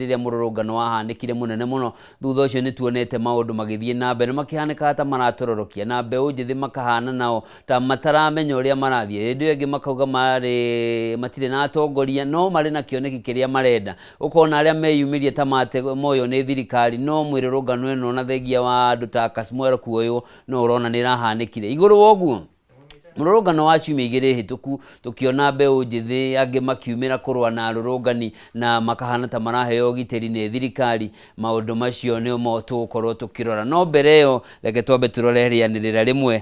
rĩrĩa mũrũrũngano wahanĩkire mũnene mũno thutha ũcio nĩ tuonete maũndũ magĩthiĩ na mbere makĩhanĩka ta maratororokia na mbeũ njĩthĩ makahana nao ta mataramenya ũrĩa marathiĩ hĩndĩ ĩngĩ makauga matirĩ na atongoria no marĩ na kĩoneki kĩrĩa marenda ũkona arĩa meyumĩrie ta mate moyo nĩ thirikari no mwĩrũrũngano ĩno na thengia wa andũ ta Kasmuel Kuoyo no ũrona nĩ ĩrahanĩkire igũrũ woguo mũrũrũngano wa ciumia igĩrĩ hĩtũku tũkĩona mbeũ njĩthĩ angĩ makiumĩra kũrũa na arũrũngani na makahana ta maraheo ũgitĩri nĩ thirikari maũndũ macio nĩmo tũgũkorwo tũkĩrora no mbere ĩyo reke twambe tũrore rĩanĩrĩra rĩmwe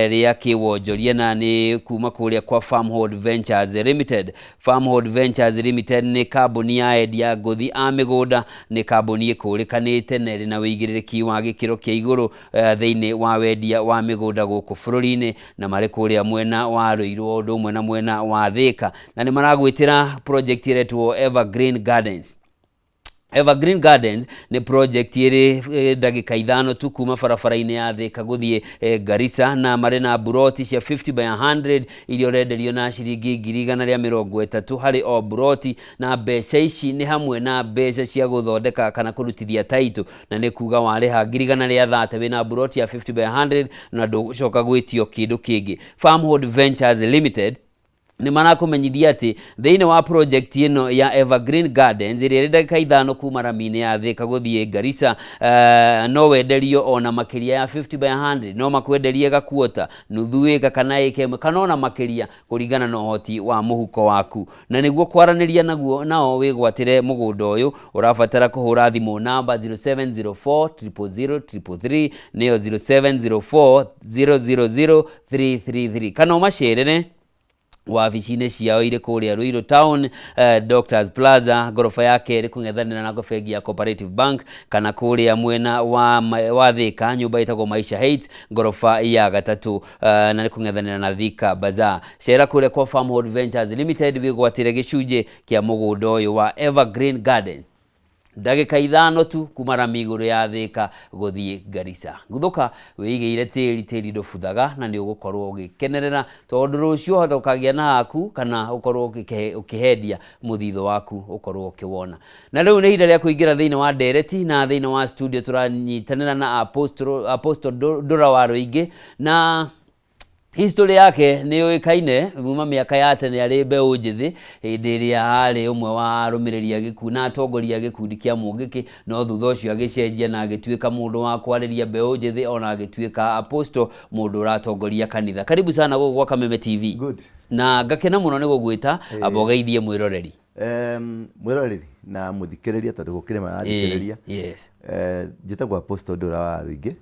rĩa kĩwonjoria na nĩ kuma kũrĩa kwa Farmhold Ventures Limited. Farmhold Ventures Limited nĩ kambuni ya endia ngũthi a mĩgũnda nĩ kambuni ĩkũrĩkanĩte na ĩrĩ na wĩigĩrĩrĩki wa gĩkĩro kĩa igũrũ thĩinĩ wa wendia wa mĩgũnda gũkũ bũrũri-inĩ na marĩ kũrĩa mwena wa Rũirũ ũndũ ũmwe na mwena wa Thĩka na nĩ maragwĩtĩra project ĩretwo Evergreen Gardens. Evergreen Gardens nĩ project ĩrĩ ndagĩka ithano tu kuma barabara-inĩ ya Thĩka gũthiĩ Garissa na marĩ na buroti cia 50/100 iria ũrenderio na ciringi 130 harĩ o buroti na mbeca ici nĩ hamwe na mbeca cia gũthondeka kana kũrutithia title na nĩ kuga warĩha 130 wĩna buroti ya 50/100 na ndũgũcoka gwĩtio kĩndũ kĩngĩ. Farmhold Ventures Limited nĩ marakũmenyithia atĩ thĩinĩ wa project ĩno ya Evergreen Gardens ĩrĩa ĩrĩ ndagĩka ithano kuma rami-inĩ ya Thĩka gũthiĩ Garissa no wenderio ona makĩria ya 50/100 no makwenderie gakuota nuthu ĩka kana ĩka ĩmwe kana ona makĩria kũringana na ũhoti wa mũhuko waku na nĩguo kwaranĩria nao wĩgwatĩre mũgũnda ũyũ ũrabatara kũhũra thimũ namba 0704 000 333 nĩyo 0704 000 333 kana ũmacerere wabici-inĩ ciao irĩ kũrĩa Ruiru Town Doctors Plaza ngorofa ya kerĩ kũng'ethanĩra na bengi ya Cooperative Bank kana kũrĩa mwena wa Thĩka nyũmba ĩtagwo Maisha Heights ngorofa ya gatatũ na nĩ kũng'ethanĩra na Thika Bazaar. Cera kũrĩa kwa Farmhold Ventures Limited wĩgwatĩre gĩcunjĩ kĩa mũgũnda ũyũ wa Evergreen Gardens ndagĩka ithano tu kuma rami igũrũ ya Thĩka gũthiĩ Garissa. Guthũka wĩigĩire tĩri ndũbuthaga na nĩ ũgũkorwo ũgĩkenerera tondũ rũciũ hota ũkagĩa na haku kana ũkorwo ũkĩhendia mũthithũ waku ũkorwo ũkĩwona. Na rĩu nĩ ihinda rĩa kũingĩra thĩinĩ wa ndereti na thĩinĩ wa studio tũranyitanĩra na Apostle Ndũra wa Rũingĩ na history yake nĩ yoĩkaine muma mĩaka ya tene arĩ mbeũ njĩthĩ hĩndĩ ĩrĩa arĩ ũmwe wa arũmĩrĩri a gĩkundi na atongoria gĩkundi kĩa Mũngĩkĩ no thutha ũcio agĩcenjia na agĩtuĩka mũndũ wa kwarĩria mbeũ njĩthĩ ona agĩtuĩka Apostle mũndũ ũratongoria kanitha. Karibu sana gũkũ gwa Kameme TV. Good. Na ngakena mũno nĩ gũgwĩta abogeithie mwĩroreri. Mwĩroreri na mũthikĩrĩria tondũ gũkĩrĩ marathikĩrĩria. Yes. Njĩtagwo Apostle Ndũra wa Rũingĩ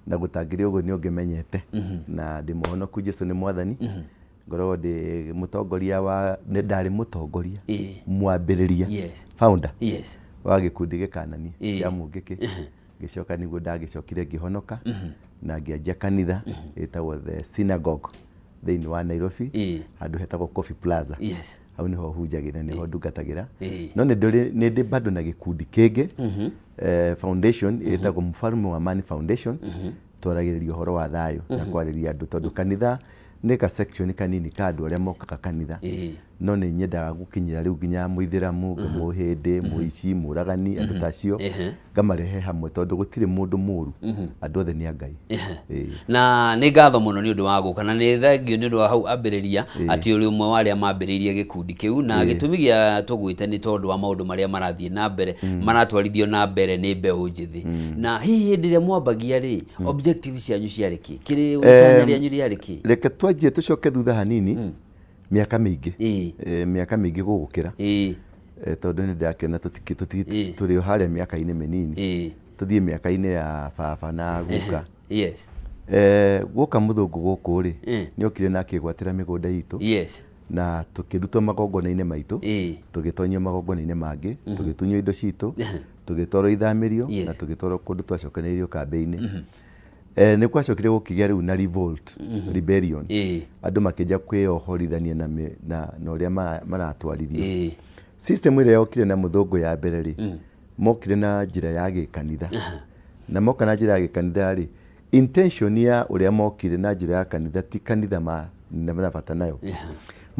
na gũtangĩria ũguo nĩ ũngĩmenyete na ndĩ mũhonoku Jesũ nĩ mwathani ngoragwo ndĩ mũtongoria wa ndarĩ mũtongoria mwambĩrĩria founder wa gĩkundi gĩkanani kĩa Mũngĩkĩ gĩcoka nĩguo ndagĩcokire ngĩhonoka na ngĩanjia kanitha ĩtagwo The Synagogue thĩinĩ wa Nairobi handũ hetagwo Coffee Plaza. Hau niho hunjagĩra niho ndungatagĩra no nĩ ndĩ bado na gĩkundi kĩngĩ foundation ĩtagwo Mfalme wa Amani Foundation twaragĩrĩria ũhoro wa thayũ na kwarĩria andũ tondũ kanitha nĩ ka section kanini ka andũ arĩa mokaga kanitha no nĩ nyendaga gũkinyĩra rĩu nginya mũithĩramu mũhĩndĩ mũici mũragani andũ tacio ngamarehe hamwe tondũ gũtirĩ mũndũ mũru andũ othe nĩ a Ngai. Na nĩ ngatho mũno nĩ ũndũ wa gũka na nĩ thengio nĩ ũndũ wa hau ambĩrĩria atĩ ũrĩ ũmwe wa arĩa mambĩrĩirie gĩkundi kĩu na gĩtũmi gĩa tũgwĩte nĩ tondũ wa maũndũ marĩa marathiĩ na mbere maratwarithio na mbere nĩ mbeũ njĩthĩ na hihi hĩndĩ ĩrĩa mwambagia rĩ objective cianyu ciarĩ kĩ kĩrĩ ũtanya rĩanyu rĩarĩ kĩ? Reke twanjie tũcoke thutha hanini miaka mĩingĩ gũgũkĩra tondũ nĩ ndakĩona tũrĩ o harĩa mĩaka-inĩ mĩnini tũthiĩ mĩaka-inĩ ya baba na guka guka mũthũngũ gũkũ rĩ nĩ okire na akĩgwatĩra mĩgũnda itũ na tũkĩrutwo magongona-inĩ maitũ tũgĩtonyio magongona-inĩ mangĩ tũgĩtunywo indo citũ tũgĩtwarwo ithamĩrio na tũgĩtwarwo kũndũ twacokanĩrĩirio kambĩ-inĩ. Nĩ kwacokire gũkĩgĩa rĩu na revolt rebellion andũ makĩnja kwĩyohorithania na ũrĩa maratwarithio system ĩrĩa yokire na mũthũngũ ya mbere rĩ mokire na njĩra ya gĩkanitha na moka na njĩra ya gĩkanitha rĩ intention ya ũrĩa mokire na njĩra ya kanitha ti kanitha na bata nayo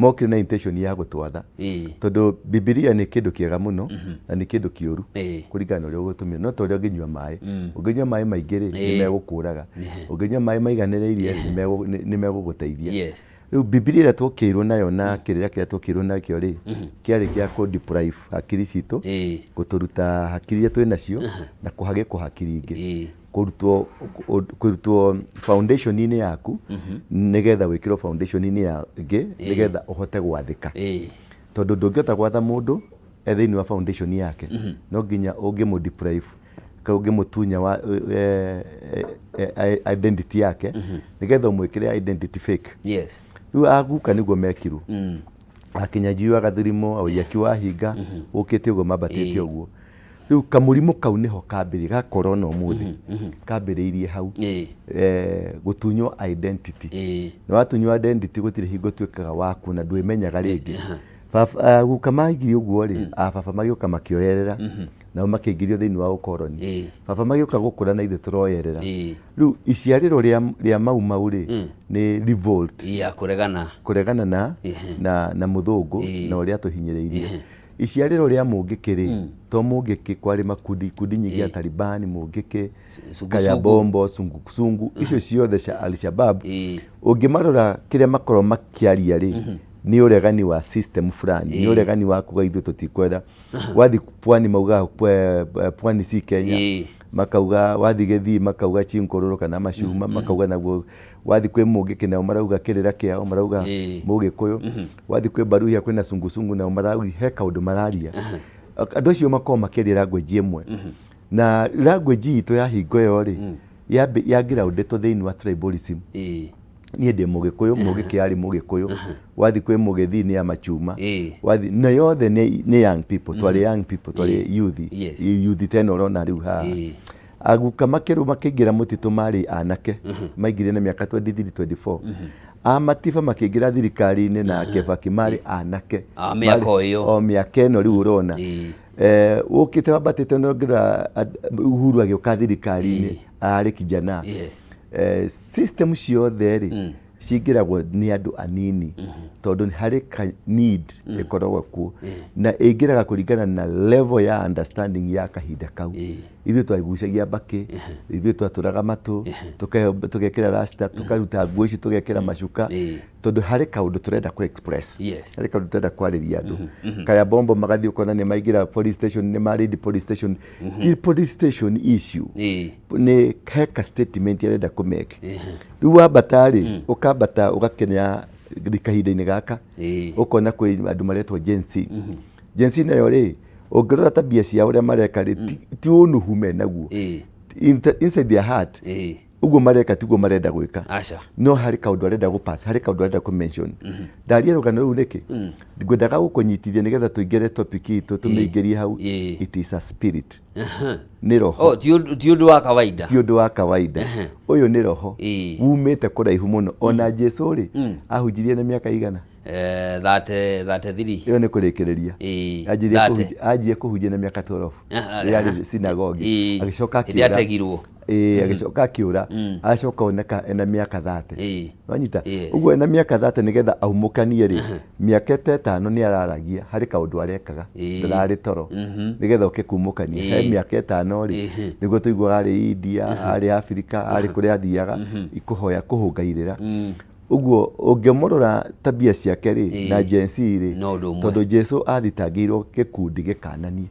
mokire na intention ya gutwatha tondu Biblia ni kindu kiega muno na ni kindu kiuru kuringana uria ugutumira no to uria unginyua mai unginyua mai maingi ri ni megukuraga unginyua mai maiganiriire ni meguguteithia riu Biblia ira twokirwo nayo na kirira kiria twokirwo nakio ri kiari kia ku deprive hakiri citu guturuta hakiri iria twi nacio na kuhage kuhakiri ingi kurutwo foundation ini yaku nigetha wikirwo foundation ini ya ingi nigetha uhote gwathika tondu ndungiota gwatha mundu ethiini wa foundation yake no nginya ungimu deprive ka ungimutunya wa identity yake nigetha umwikire identity fake riu aguka niguo mekiru akinya jiwa gathirimo au yakiwa hinga ukite ugo mabatite uguo riu kamurimo kau niho kambiri ga corona umuthi kambiriirie hau gutunywo identity no watunywo identity gutire hingo twikaga waku na ndwimenyaga ringi guka maigiri uguo ri baba magioka makioerera na makiingirio thiini wa ukoroni baba magioka gukura na ithe turoyerera riu iciariro ria mau ri ni revolt ya kuregana na muthungu na uria tuhinyiriirie iciariro ria mungikiri to mungiki kwari makundi nyingi ya Taliban mungiki kaya bombo sungu icio ciothe cia Al-Shabaab ungimarora kiria makoro makiaria ri ni uregani wa system fulani ni uregani wa kuga ithu tutikwenda wathi pwani mauga pwani si Kenya makauga wathi Githii makauga Chinkororo kana Mashuma makauga naguo wathi kwi mungiki nao marauga kirira kiao marauga mugikuyu wathi kwi Baruhia kwina sungu nao marauga he kaundu mararia andu acio makoma makiria language imwe na language itu ya hingo yo ri yangira undeto thiini wa tribalism ni ndi mugikuyu mugiki ari mugikuyu wathi kwi Mugithii ni Amachuma wathi na yothe ni young people twari young people twari youth teno rona riu ha aguka makiru makiingira mutitu mari anake maingire na miaka 23-24 amatifa makiingira thirikari-ini na Kibaki mari anake miaka ino riu urona ukite wabatite nongira Uhuru agioka thirikari-ini ari kijana system ciothe ri cingiragwo ni andu anini tondu hari need ikoragwo ku na ingiraga kuringana na level ya understanding ya kahinda kau ithu twaigucagia mbaki ithu twaturaga matu tukekira rasta tukaruta nguo ici tugekira macuka tondu hari kaundu turenda ku express hari kaundu turenda kwariria andu kaya bombo magathi ukona ni maigira police station ni maridi police station police station issue ni heka statement yarenda ku make riu wabatari ukabata ugakenya kahinda-ini gaka ukona kwi andu maretwo Gen Z nayo ri ungirora tabia cia uria mareka ri ti unuhu menaguo inside their heart uguo mareka tiguo marenda gwika no hari kaundu arenda gupass hari kaundu arenda ku mention ndaria rugano riu niki ngwendaga gukunyitithia nigetha tuingire topic itu tumingirie hau it is a spirit ni roho ti undu wa kawaida uyu ni roho umite kuraihu muno ona Jesu ri ahunjirie na miaka igana 33 iyo ni kurikiriria ajie kuhunjia na miaka 12 yari sinagogi agicoka akiura acoka oneka ena miaka 30 wanyita uguo ena miaka 30 nigetha aumukanie ri miaka 5 ni araragia hari kaundu arekaga ndarari toro nigetha ukikumukania he miaka 5 ri niguo tuigua ari India ari Afrika ari kuria athiaga ikuhoya kuhungairira uguo ungimurora tabia ciake ri na Gen Z ri tondu Jesu athitangirwo gikundi gikananie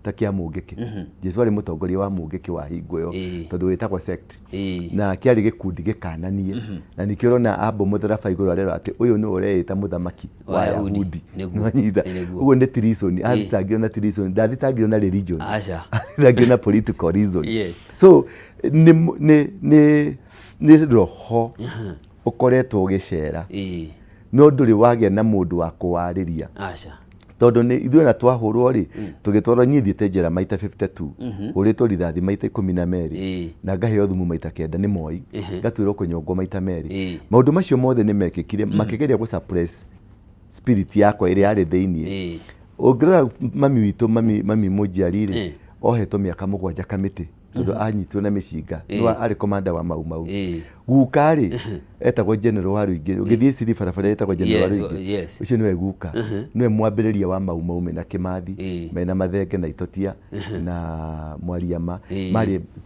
takia mungiki Jesu ari mutongoria wa mungiki wa hingo yo tondu witagwo sect na kiari gikundi gikananie na nikio rona abo mutharaba iguru arero ati uyu ni ureita muthamaki wa Yahudi nwanyitha uguo ni treason athitangirwo na treason ndathitangirwo na religion athitangirwo na political reason so ni roho ukoretwo ugicera no nduri wagia na mundu wa kuwariria tondu ni ithuĩ na twahũrwo ri tugitwarwo nyi thiĩte njera maita 52 ũrĩtwo rithathi maita 12 na ngaheo thumu maita 9 nĩ Moi ngatuĩrwo kũnyongwo maita 2 maũndũ macio mothe nĩ mekĩkire makĩgeria gũ suppress spirit yakwa ĩrĩa yarĩ thĩinĩ ũngĩrora mami witũ mami Mũnjiari rĩ ohetwo mĩaka 7 kamĩtĩ tondu anyitirwo na mĩcinga no arĩ komanda wa mau Gukari etagwo General wa Ruingĩ ũgĩthiĩ ciri barabara etagwo General wa Ruingĩ ũcio niwe guka niwe mwambĩrĩria wa Mau mena Kĩmathi mena Mathenge na Itotia na Mwariama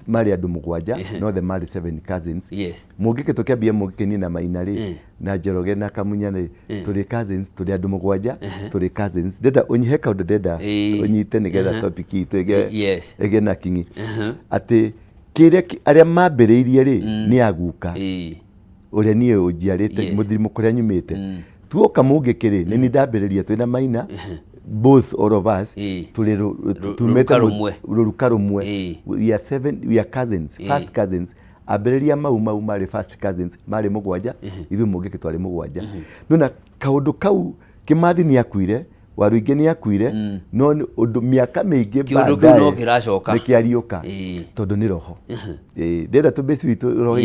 mari andũ mũgwanja no the mari 7 cousins mũngĩke tũkĩambia mũngĩkeni na Mainarĩ na Njoroge na Kamunya tũrĩ cousins tũrĩ andũ mũgwanja tũrĩ cousins ndenda ũnyihe kaũndũ ndenda ũnyite nĩgetha topic itũ ege na kingi atĩ kĩrĩa arĩa mambĩrĩirie rĩ nĩ aguka ũrĩa niĩ ũnjiarĩte mũthiri mũkũrĩa nyumĩte tuoka mũngĩkĩrĩ nĩ ndambĩrĩria twĩna Maina both all of us tumete ruruka rumwe we are cousins first cousins ambĩrĩria Mau marĩ first cousins marĩ mũgwanja ithuĩ mũngĩkĩ twarĩ mũgwanja nona kaũndũ kau Kĩmathi nĩ akuire wa Ruingĩ nĩ akuire no ũndũ mĩaka mĩingĩ baadaye no kĩracoka nĩkĩariũka tondũ nĩ roho ndenda tũbĩci witũ roho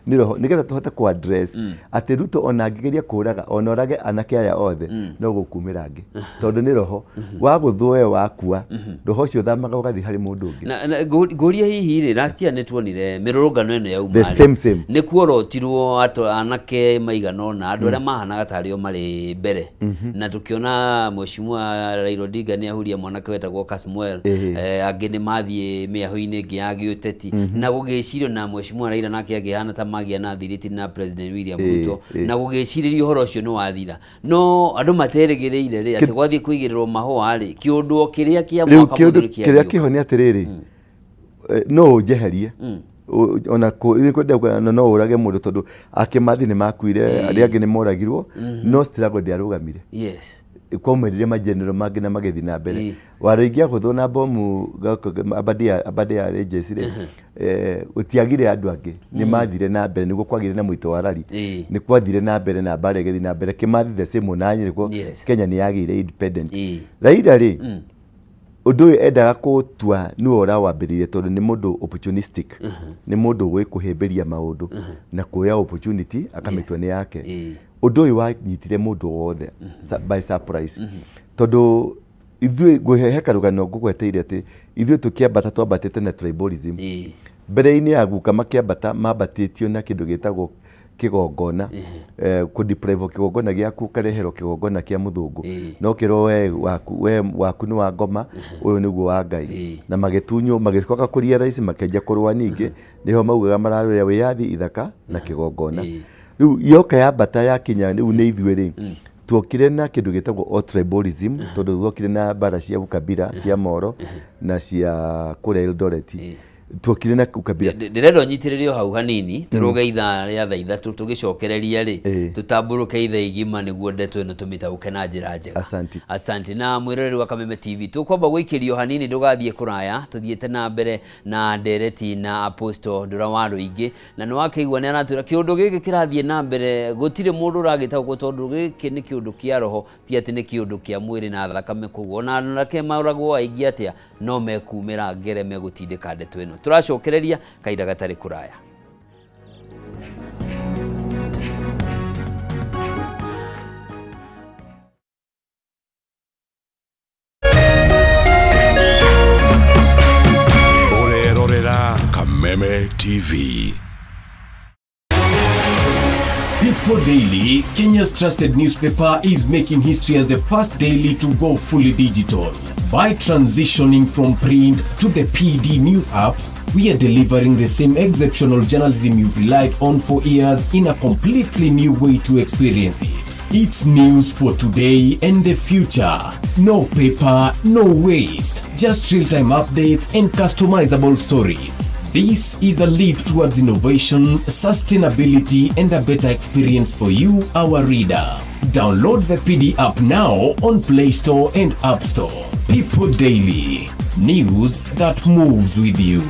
nĩ roho nĩgetha tũhote ku address atĩ Ruto ona angĩgeria kũraga ona orage anake aya othe no gũkumĩra angĩ tondũ nĩ roho wa gũthũe wakua roho ũcio thamaga ũgathiĩ harĩ mũndũ ũngĩ na ngũria hihi rĩ last year nĩtuonire mĩrũrũngano ĩno ya umari nĩ kuorotirwo anake maigana na andũ arĩa mahanaga tarĩ o marĩ mbere na tũkiona Mheshimiwa Raila Odinga nĩ ahuria mwanake wetagwo Kasmuel angĩ nĩ mathiĩ mĩaho-inĩ ĩngĩ ya gĩũteti na gũgĩcirio na Mheshimiwa Raila nake akĩhana ta magĩa na thiriti na President William Ruto na gũgĩcirĩrio ũhoro ũcio nĩ wathira no andũ materĩgĩrĩire rĩ atĩ gwathiĩ kũigĩrĩrwo mahũa rĩ kĩũndũ kĩrĩa kĩa mwaka mũthiri kĩrĩa kĩho nĩ atĩrĩrĩ no ũnjeherie ona kũ no ũrage mũndũ tondũ Kĩmathi nĩ makuire arĩa angĩ nĩ moragirwo no struggle ndĩarũgamire kwaumerire mageneral mangĩ na magĩthi na mbere Waruingĩ agũthwo na bomu Abadia Regis ũtiagire andũ angĩ nĩ mathire na mbere nĩguo kwagire na mũito wa rari nĩ kwathire na mbere na bare gĩthi na mbere Kĩmathi the same na nyĩrĩko Kenya nĩ yagĩire independent Raila rĩ ũndũ ũyũ endaga kũtua nĩ ora wambĩrĩire tondũ nĩ mũndũ opportunistic nĩ mũndũ ũĩ kũhĩmbĩria maũndũ na kuoya opportunity akamĩtua nĩ yake ũndũ ũyũ wanyitire mũndũ wothe by surprise tondũ ithuĩ ngũheheka rũgano ngũgweteire atĩ ithuĩ tũkĩambata twambatĩte na tribalism mbere-inĩ ya guka makĩambata mambatĩtio na kĩndũ gĩtagwo kĩgongona kũdeprive kĩgongona gĩaku kareherwo kĩgongona kĩa mũthũngũ no kĩro waku nĩ wa ngoma ũyũ nĩguo wa Ngai na magĩtunywo magĩcoka kũria rais makĩanjia kũrũa ningĩ nĩho maugaga mararũĩra wĩyathi ithaka na kĩgongona rĩu yoka yambata yakinya rĩu nĩ ithuĩ rĩ tuokire na kĩndũ gĩtagwo tribalism tondũ tuokire na mbara cia ukabira cia Moro na cia kũrĩa Eldoret tuokire na ukabira ndĩrenda ũnyitĩrĩrio hau hanini tũrũge ithaa rĩa thaa ithatũ tũgĩcokereria rĩ tutambũrũke ithaa igima nĩguo ndeto ĩno tũmĩtaũke na njĩra njega asante na mwĩroreri wa Kameme TV tũkwamba gũikĩrio hanini ndũgathiĩ kũraya tũthiĩte na mbere na ndereti na Apostle Ndũra wa Ruingĩ na nĩ wakĩigua nĩ aratwĩra kĩũndũ gĩkĩ kĩrathiĩ na mbere gũtirĩ mũndũ ũragĩtaũkwo tondũ gĩkĩ nĩ kĩũndũ kĩa roho ti atĩ nĩ kĩũndũ kĩa mwĩrĩ na thakame kũguo na anake maũragwo aingĩ atĩa no mekumĩra ngere megũtindĩka ndeto ĩno tũracokereria kaida gatarĩ kũraya Urerorera Kameme TV. People Daily, Kenya's trusted newspaper, is making history as the first daily to go fully digital. By transitioning from print to the PD News app, we are delivering the same exceptional journalism you've relied on for years in a completely new way to experience it. It's news for today and the future. No paper, no waste. Just real-time updates and customizable stories. This is a leap towards innovation, sustainability, and a better experience for you, our reader. Download the PD app now on Play Store and App Store. People Daily. News that moves with you.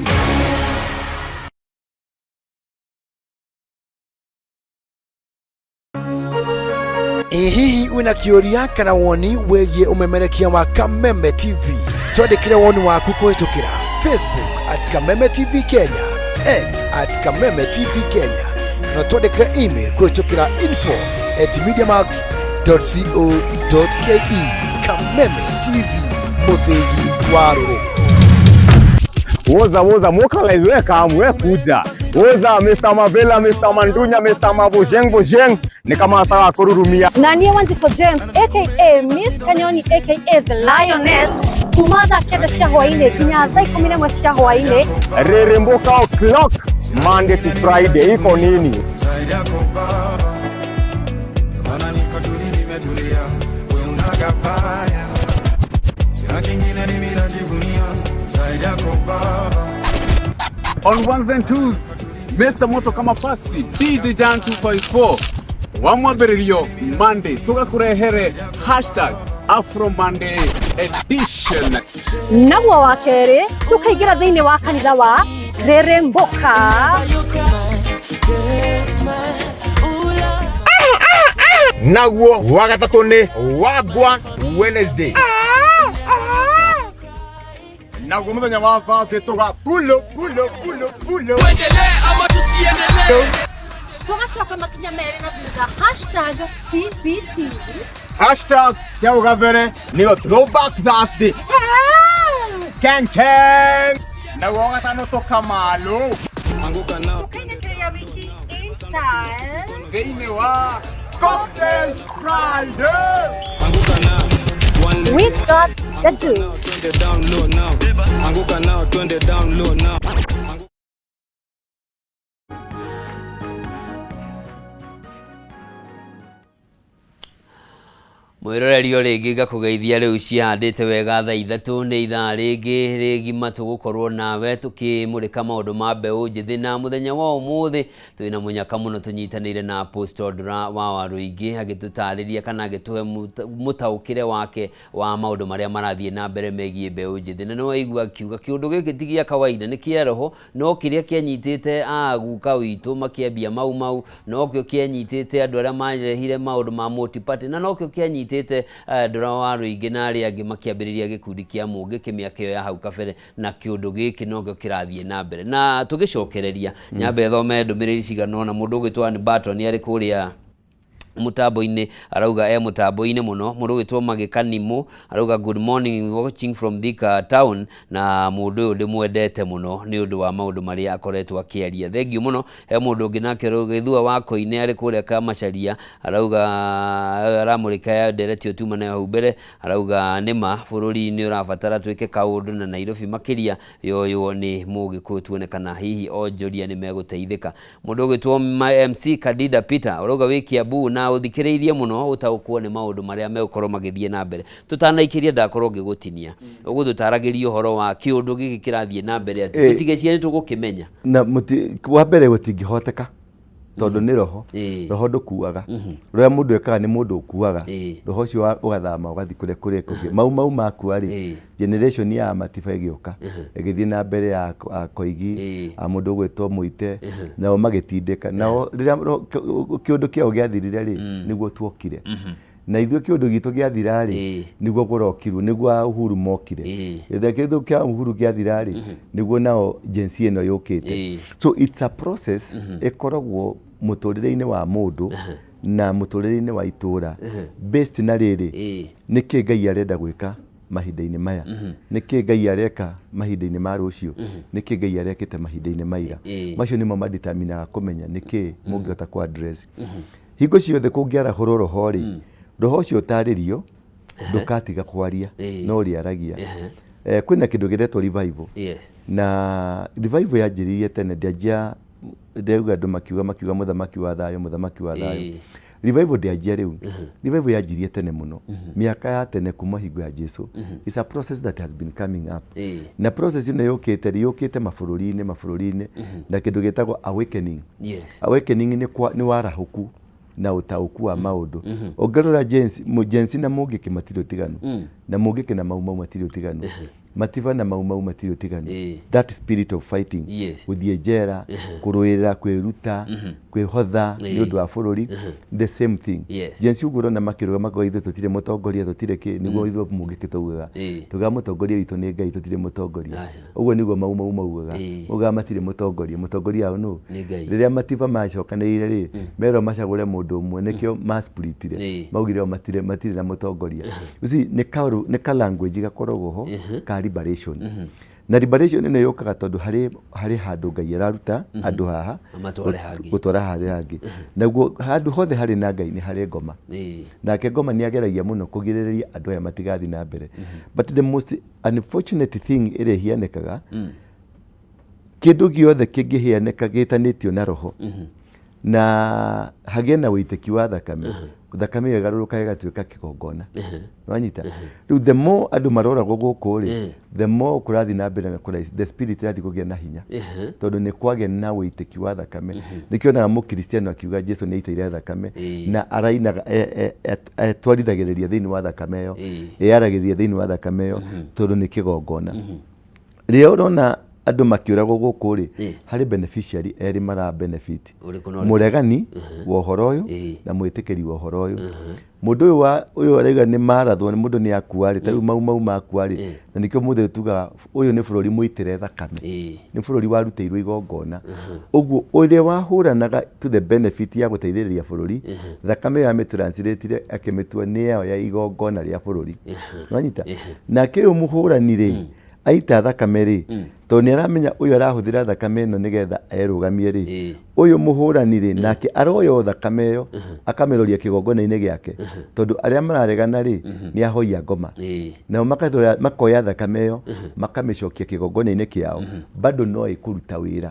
Hihi wina kĩũria kana woni wĩgiĩ umemerekia wa Kameme TV? Twandĩkĩre woni waku kũhĩtũkĩra Facebook @Kameme TV Kenya, X @Kameme TV Kenya, na twandĩkĩre email kũhĩtũkĩra info@mediamax.co.ke. Kameme TV, mũthĩgi wa rũrĩrĩ. Woza mwaka laizweka amwe kuja Oza Mr. Mavela, Mr. Mandunya, Mr. Mabujeng ni kama ataka kururumia. Na niye Wanjiku James aka Miss Kanyoni aka The Lioness kumaza kenda cia hwaine kinya thaa 11 cia hwaine. Reremboka o'clock Monday to Friday iko nini? On ones and twos, Mr. Moto kama pasi, DJ Jan 254. Wamwabirilio Monday, tugakurehere #Afro Monday edition. Naguo wa keri, tukaigira thiini wa kanitha wa Reremboka. Naguo wa gatatu ni Wagwa Wednesday. Naguo muthenya wa Thursday tuga pulo. Tuendelee ama tusiendelee? Tugacoka makinya meri na thutha #TBT. #Ciaugavere niyo Throwback Thursday. Keng. Naguo wa gatano tukamalu. Anguka nao. Tukaingiria wiki inside. Thĩinĩ wa Cocktail Friday. Anguka nao. We got the juice. Twende down low now. Anguka nao, twende down low now. Mwĩrorerio rĩngĩ ngakugeithia rĩu cihandĩte wega thaa 3 nĩ ithaa rĩngĩ rĩgima tũgũkorwo nawe tũkĩmũrĩka maũndũ ma mbeũ njĩthĩ na mũthenya wa ũmũthĩ twĩna mũnyaka mũno tũnyitanĩire na Apostle Ndura wa Waruingĩ agĩtũtarĩria kana agĩtũhe mũtaũkĩre wake wa maũndũ marĩa marathiĩ na mbere megiĩ mbeũ njĩthĩ na no aigua akiuga kĩũndũ gĩkĩ ti gĩa kawaida nĩ kĩa roho no kĩrĩa kĩanyitĩte aguka witũ makĩambia mau no kĩo kĩanyitĩte andũ arĩa marehire maũndũ ma multi-party na no kĩo kĩanyitĩte Ndura wa Waruingĩ na arĩa angĩ makĩambĩrĩria gĩkundi kĩa mũngĩ kĩmĩaka ĩyo ya hau kabere na kĩũndũ gĩkĩ no kĩo kĩrathiĩ na mbere na tũgĩcokereria nyambe thome ndũmĩrĩri cigana ũna mũndũ ũgĩtwa nĩ Barton arĩ kũrĩa mutambo-inĩ arauga mutambo-inĩ muno mũndũ ũgĩtwo Magĩkanimũ arauga good morning watching from Thika town na mũndũ ũyũ ndĩmwendete mũno nĩ ũndũ wa maũndũ marĩa akoretwo akĩaria thengiũ mũno he mũndũ ũngĩ nake Gĩthua wa Koine arĩ kũrĩa Kamacharia arauga aramũrĩka ndereti ũtuma nayo mbere arauga nĩma bũrũri nĩ ũrabatara twĩke kaũndũ na Nairobi makĩria yoywo nĩ mũgĩkũyũ tuonekana hihi onjoria nĩ megũteithĩka mũndũ ũgĩtwo MC Kadida Peter arauga wĩ Kiambu na ũthikĩrĩirie mũno ũtaũkwo nĩ maũndũ marĩa megũkorwo magĩthiĩ na mbere tũtanaikĩria ndakorwo ngĩgũtinia ũgũtũtaragĩria ũhoro wa kĩũndũ gĩkĩ kĩrathiĩ na mbere atĩ tũtigeciria nĩ tũgũkĩmenya na wa mbere gũtingĩhoteka tondũ nĩ roho ndũkuaga rũrĩa mũndũ ekaga nĩ mũndũ ũkuaga roho ũcio ũgathama ũgathiĩ kũrĩa kũngĩ mau makua-rĩ generation ya Matiba ĩgĩũka ĩgĩthiĩ na mbere ya Koigi mũndũ ũgwĩtwo Mũite nao magĩtindĩka nao rĩrĩa kĩũndũ kĩao gĩathirire-rĩ nĩguo tuokire na ithuĩ kĩũndũ gitũ gĩathira-rĩ nĩguo kũrokirwo nĩguo Uhuru mokire rĩrĩa kĩũndũ kĩa Uhuru gĩathira-rĩ nĩguo nao Gen Z ĩno yũkĩte so it's a process ĩkoragwo mũtũrĩre-inĩ wa mũndũ na mũtũrĩre-inĩ wa itũra based na rĩrĩ nĩkĩ Ngai arenda gwĩka mahinda-inĩ maya nĩkĩ Ngai areka mahinda-inĩ ma rũciũ nĩkĩ Ngai arekĩte mahinda-inĩ maira macio nĩmo madeterminaga kũmenya nĩkĩ mũngĩhota ku address hingo ciothe kũngĩarahũrwo roho-rĩ roho ũcio ũtarĩrio ndũkatiga kwaria no rĩaragia kwĩna kĩndũ gĩretwo revival na revival yanjĩrĩirie tene ndauga andũ makiuga mũthamaki wa thayũ revival ndĩanjia rĩu revival yanjirie tene mũno mĩaka ya tene kuma hingo ya Jesu it's a process that has been coming up na process ĩno yũkĩte mabũrũri-inĩ na kĩndũ gĩtagwo awakening nĩ warahũku na ũtaũku wa maũndũ ongerera Gen Z na mũngĩkĩ matirĩ ũtiganu na mũngĩkĩ na mau matirĩ ũtiganu Matiba na mau matirĩ ũtiganu that spirit of fighting gũthiĩ njera kũrũĩrĩra kwĩruta kwĩhotha nĩ ũndũ wa bũrũri the same thing Gen Z ũguo ũrona makĩrũgama makoiga ithuĩ tũtirĩ mũtongoria tũtirĩ kĩ nĩguo ithuĩ mũngĩkĩ taugaga tugaga mũtongoria witũ nĩ Ngai tũtirĩ mũtongoria ũguo nĩguo mau maugaga ugaga matirĩ mũtongoria ao nũ rĩrĩa Matiba macokanĩrĩire-rĩ merwo macagũre mũndũ ũmwe nĩkĩo masplitire maugire matirĩ na mũtongoria nĩ ka language gakoragwo ho ka liberation na liberation ĩno yũkaga tondũ harĩ handũ Ngai araruta andũ haha gũtwara harĩa hangĩ, naguo handũ hothe harĩ na Ngai nĩ harĩ ngoma, nake ngoma nĩ ageragia mũno kũgirĩrĩria andũ aya matigathi na mbere. But the most unfortunate thing ĩrĩa ĩhianĩkaga, kĩndũ gĩothe kĩngĩhianĩka gĩtanĩtio na roho na hagĩe na wĩitĩki wa thakame, thakame ĩgarũrũka ĩgatuĩka kĩgongona. Wanyita rĩu the more andũ maroragwo gũkũ rĩ, the more kũrathi na mbere na the spirit ĩrathi kũgĩa na hinya, tondũ nĩ kwagĩa na wĩitĩki wa thakame. Nĩkĩonaga mũkristiano akiuga Jesu nĩ aitĩire thakame na arainaga etwarithagĩrĩria thĩinĩ wa thakame ĩyo, yaragĩrĩria thĩinĩ wa thakame ĩyo tondũ nĩ kĩgongona. Rĩrĩa ũrona andũ makĩũragwo gũkũ rĩ, harĩ beneficiary erĩ mara benefit, mũregani wa ũhoro ũyũ na mwĩtĩkĩri wa ũhoro ũyũ. Mũndũ ũyũ arauga nĩ marathwo, nĩ mũndũ nĩ akua rĩ, tarĩu mau makua rĩ, na nĩkĩo mũthĩ tugaga ũyũ nĩ bũrũri mũitĩre thakame, nĩ bũrũri warutĩirwo igongona. Ũguo ũrĩa wahũranaga to the benefit ya gũteithĩrĩria bũrũri, thakame ya mĩtranslate akĩmĩtua nĩ yao ya igongona rĩa bũrũri. Wanyita nake ũyũ mũhũrani rĩ, aita thakame rĩ, tondũ nĩ aramenya ũyũ arahũthĩra thakame ĩno nĩgetha erũgamie rĩ, ũyũ mũhũrani rĩ, nake aroyo thakame ĩyo akameroria kĩgongona-inĩ gĩake, tondũ arĩa mararegana rĩ nĩ ahoia ngoma, nao makoya thakame ĩyo makamĩcokia kĩgongona-inĩ kĩao, bado no ĩkũruta wĩra,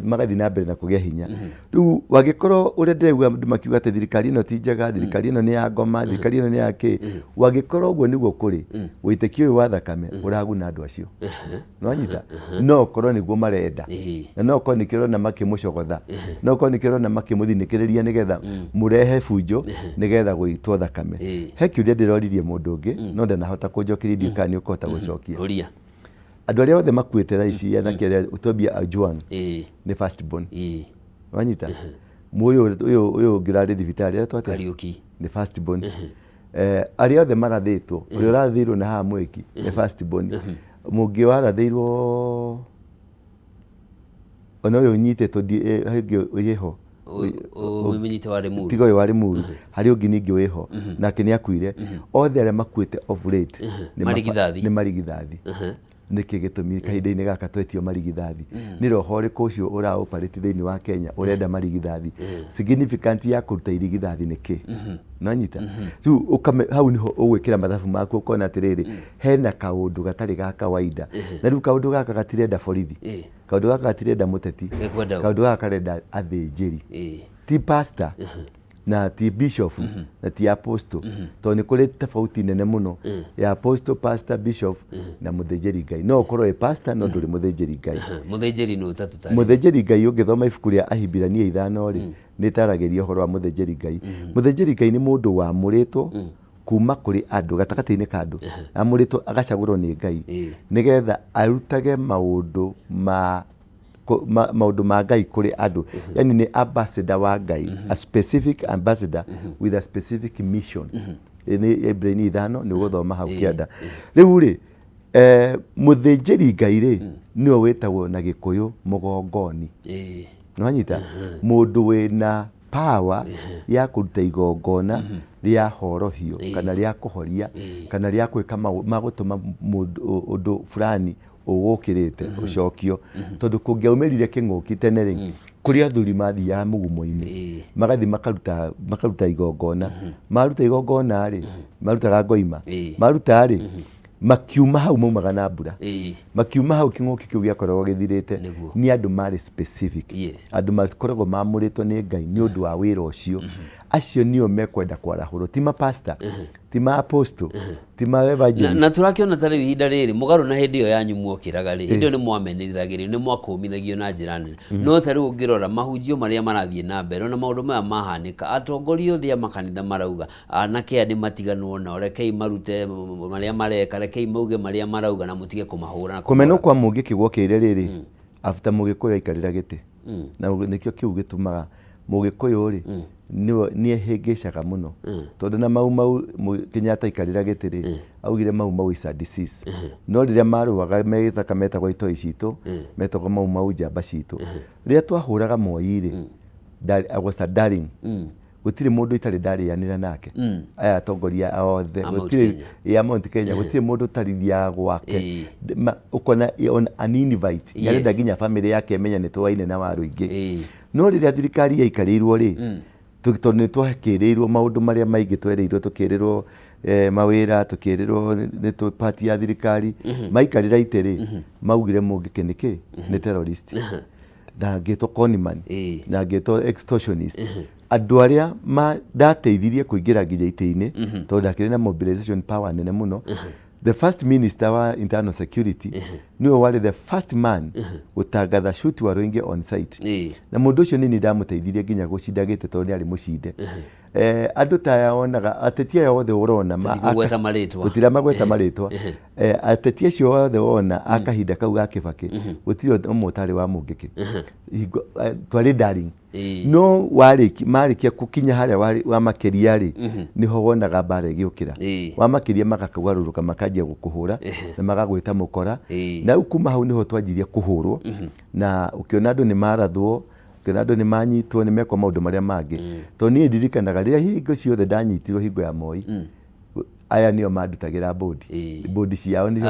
magathi na mbere na kũgĩa hinya. Rĩu wangĩkorwo ũrĩa ndĩraigua andũ makiuga atĩ thirikari ĩno ti njega, thirikari ĩno nĩ ya ngoma, thirikari ĩno nĩ ya kĩ, wangĩkorwo ũguo nĩguo kũrĩ, wĩtĩkio ũyũ wa thakame ũraguna andũ acio. Nĩwanyita no korwo nĩguo marenda, na no korwo nĩkĩo ũrona makĩmũcogotha, no korwo nĩkĩo ũrona makĩmũthinĩkĩrĩria nĩgetha mũrehe bunjo nĩgetha gũitwo thakame. He kĩũria ndĩroririe mũndũ ũngĩ no ndanahota kũnjokeria kana nĩ ũkũhota gũcokia. Andũ arĩa othe makuĩte thaa ici anake arĩa Tobia Ojwang nĩ first born. Wanyita ũyũ ũngĩ ũrarĩ thibitarĩ arĩa twate nĩ first born. Arĩa othe marathĩtwo, ũrĩa ũrathĩirwo na haha Mwiki nĩ first born. Mũngĩ warathĩirwo ona ũyũ ũnyitĩtwo hĩngĩ wĩho tiga ũyũ warĩ Muru, harĩ ũngĩ ningĩ wĩho nake nĩ akuire. Othe arĩa makuĩte of late nĩ marigithathi. Nĩkĩ gĩtũmi kahinda-inĩ gaka twetio marigithathi? Nĩ roho rĩkũ ũcio ũra-operate thĩinĩ wa Kenya ũrenda marigithathi? Significant ya kũruta irigithathi nĩ kĩ? Nanyita rĩu hau niho ũgwĩkĩra mathabu maku ũkona atĩrĩrĩ, hena kaũndũ gatarĩ ga kawaida, na rĩu kaũndũ gaka gatirenda borithi, kaũndũ gaka gatirenda mũteti, kaũndũ gaka karenda athĩnjĩri, ti pastor na ti bishop na ti apostle, tondũ nĩ kũrĩ tofauti nene mũno ya apostle, pastor, bishop na mũthĩnjĩri Ngai. No ũkorwo wĩ pastor no ndũrĩ mũthĩnjĩri Ngai. Mũthĩnjĩri Ngai ũngĩthoma ibuku rĩa Ahibirania 5 rĩ, nĩ taragĩria ũhoro wa mũthĩnjĩri Ngai. Mũthĩnjĩri Ngai nĩ mũndũ wamũrĩtwo kuma kũrĩ andũ gatagatĩ-inĩ ka andũ, amũrĩtwo agacagũrwo nĩ Ngai nĩgetha arutage maũndũ ma Ngai kũrĩ andũ. Yani nĩ ambassador wa Ngai, a specific ambassador with a specific mission. Nĩ Ibrania 5 nĩ gũthoma hau kĩanda. Rĩu rĩ, mũthĩnjĩri Ngai rĩ nĩwe wĩtagwo na Gĩkũyũ mũgongoni. Nĩwanyita mũndũ wĩna power ya kũruta igongona rĩa horohio kana rĩa kũhoria kana rĩa gwĩka magũtũma ũndũ fulani ũgũkĩrĩte ũcokio, tondũ kũngĩaumĩrire kĩng'ũki tene rĩ, kũrĩ athuri mathiaga mũgumo-inĩ magathi makaruta igongona, maruta igongona rĩ marutaga ngoima, maruta rĩ makiuma hau maumaga na mbura, makiuma hau kĩng'ũki kĩu gĩakoragwo gĩthirĩte. Nĩ andũ marĩ specific, andũ makoragwo mamũrĩtwo nĩ Ngai nĩ ũndũ wa wĩra ũcio. Acio nĩo mekwenda kwarahũrwo, ti ma pastor, ti ma apostle, ti ma evangelist. Na tũrakĩona tarĩ ihinda rĩrĩ mũgarũ na hĩndĩ ĩyo yanyu muokĩraga rĩ, hĩndĩ ĩyo nĩ mwamenithagĩrio, nĩ mwakũmithagio na njĩra nene. No tarĩu ũngĩrora mahunjio marĩa marathiĩ na mbere na maũndũ maya mahanĩka, atongoria othe a makanitha marauga anake aya nĩ matiganwo nao, rekei marute marĩa mareka, rekei mauge marĩa marauga na mũtige kũmahũra. Kũmenwo kwa mũngĩkĩgwo kĩrĩa rĩrĩ after Mũgĩkũyũ aikarĩra gĩtĩ, na nĩkĩo kĩu gĩtũmaga Mũgĩkũyũ rĩ nĩ ehĩngĩcaga mũno, tondũ na mau Kenyatta aikarĩra gĩtĩ rĩ augire mau is a disease. No rĩrĩa marũaga megĩthaka metagwo itoi citũ, metagwo mau njamba citũ. Rĩrĩa twahũraga Moi rĩ, I was a darling gutire mundu itari ndarianira nake aya atongoria othe gutire ya Mount Kenya gutire mundu tarithia gwake ukona on an invite yarenda ginya family yake menya ni twaine na waru ingi no riria thirikari yaikarirwo ri tugitone twakirirwo maundu maria maingi twerirwo tukirirwo mawira tukirirwo ni tu party ya thirikari maikarira itiri maugire mungike niki ni terrorist na gitwo conman na gitwo extortionist andu aria ndateithirie kuingira nginya ite-ini tondu ndakiri na mobilization power nene muno. The first minister wa internal security niwe wari the first man gutangatha shoot waroinge on site na mundu ucio nini ndamuteithirie nginya gucindagite tondu ni ari mucinde. Andu ta onaga atetia yothe urona gutira magweta maritwa atetia cio yothe wona akahinda kau ga Kibaki gutire umutari wa mungiki twari darling no marikia kukinya haria wa makiria ri niho wonaga bare giukira wa makiria magakagururuka makanjia gukuhura na magagwita mukora na ukuma hau niho twanjirie kuhurwo na ukiona andu ni marathwo ukiona andu ni manyitwo ni mekwa maundu maria mangi to ni ndirikanaga riria hingo ciothe ndanyitirwo hingo ya Moi aya nio mandutagira bodi ciao ni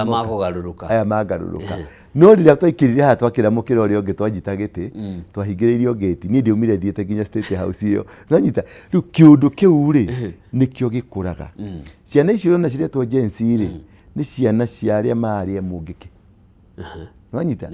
aya magaruruka no riria twaikirire ha twakira mukira uria ungi twanjita giti twahingiriirio gate ni ndiumire thiete nginya state house iyo nanyita riu kiundu kiu ri nikio gikuraga ciana icio na ciretwo Gen Z ri ni ciana ciaria maria mungiki nanyita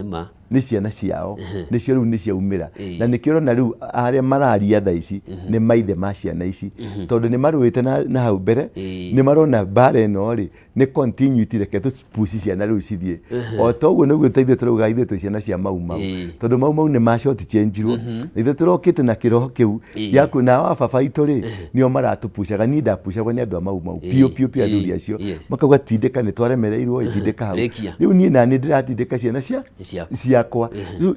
ni ciana ciao ni cio riu ni ciaumira na nikio rona riu aria mararia tha ici ni maithe ma ciana ici tondu ni maruite na hau mbere ni marona bare no ri ni continuity reke tu push ciana riu cithie o toguo niguo teithio turuga ithe tu ciana cia mau tondu mau ni ma short change ro ithe turokite na kiroho kiu yaku na wa baba itu ri nio maratupushaga ni ndapushagwo ni andu a mau pio athuri acio makauga tindika ni twaremereirwo itindika hau riu ni na ni ndiratindika ciana ciakwa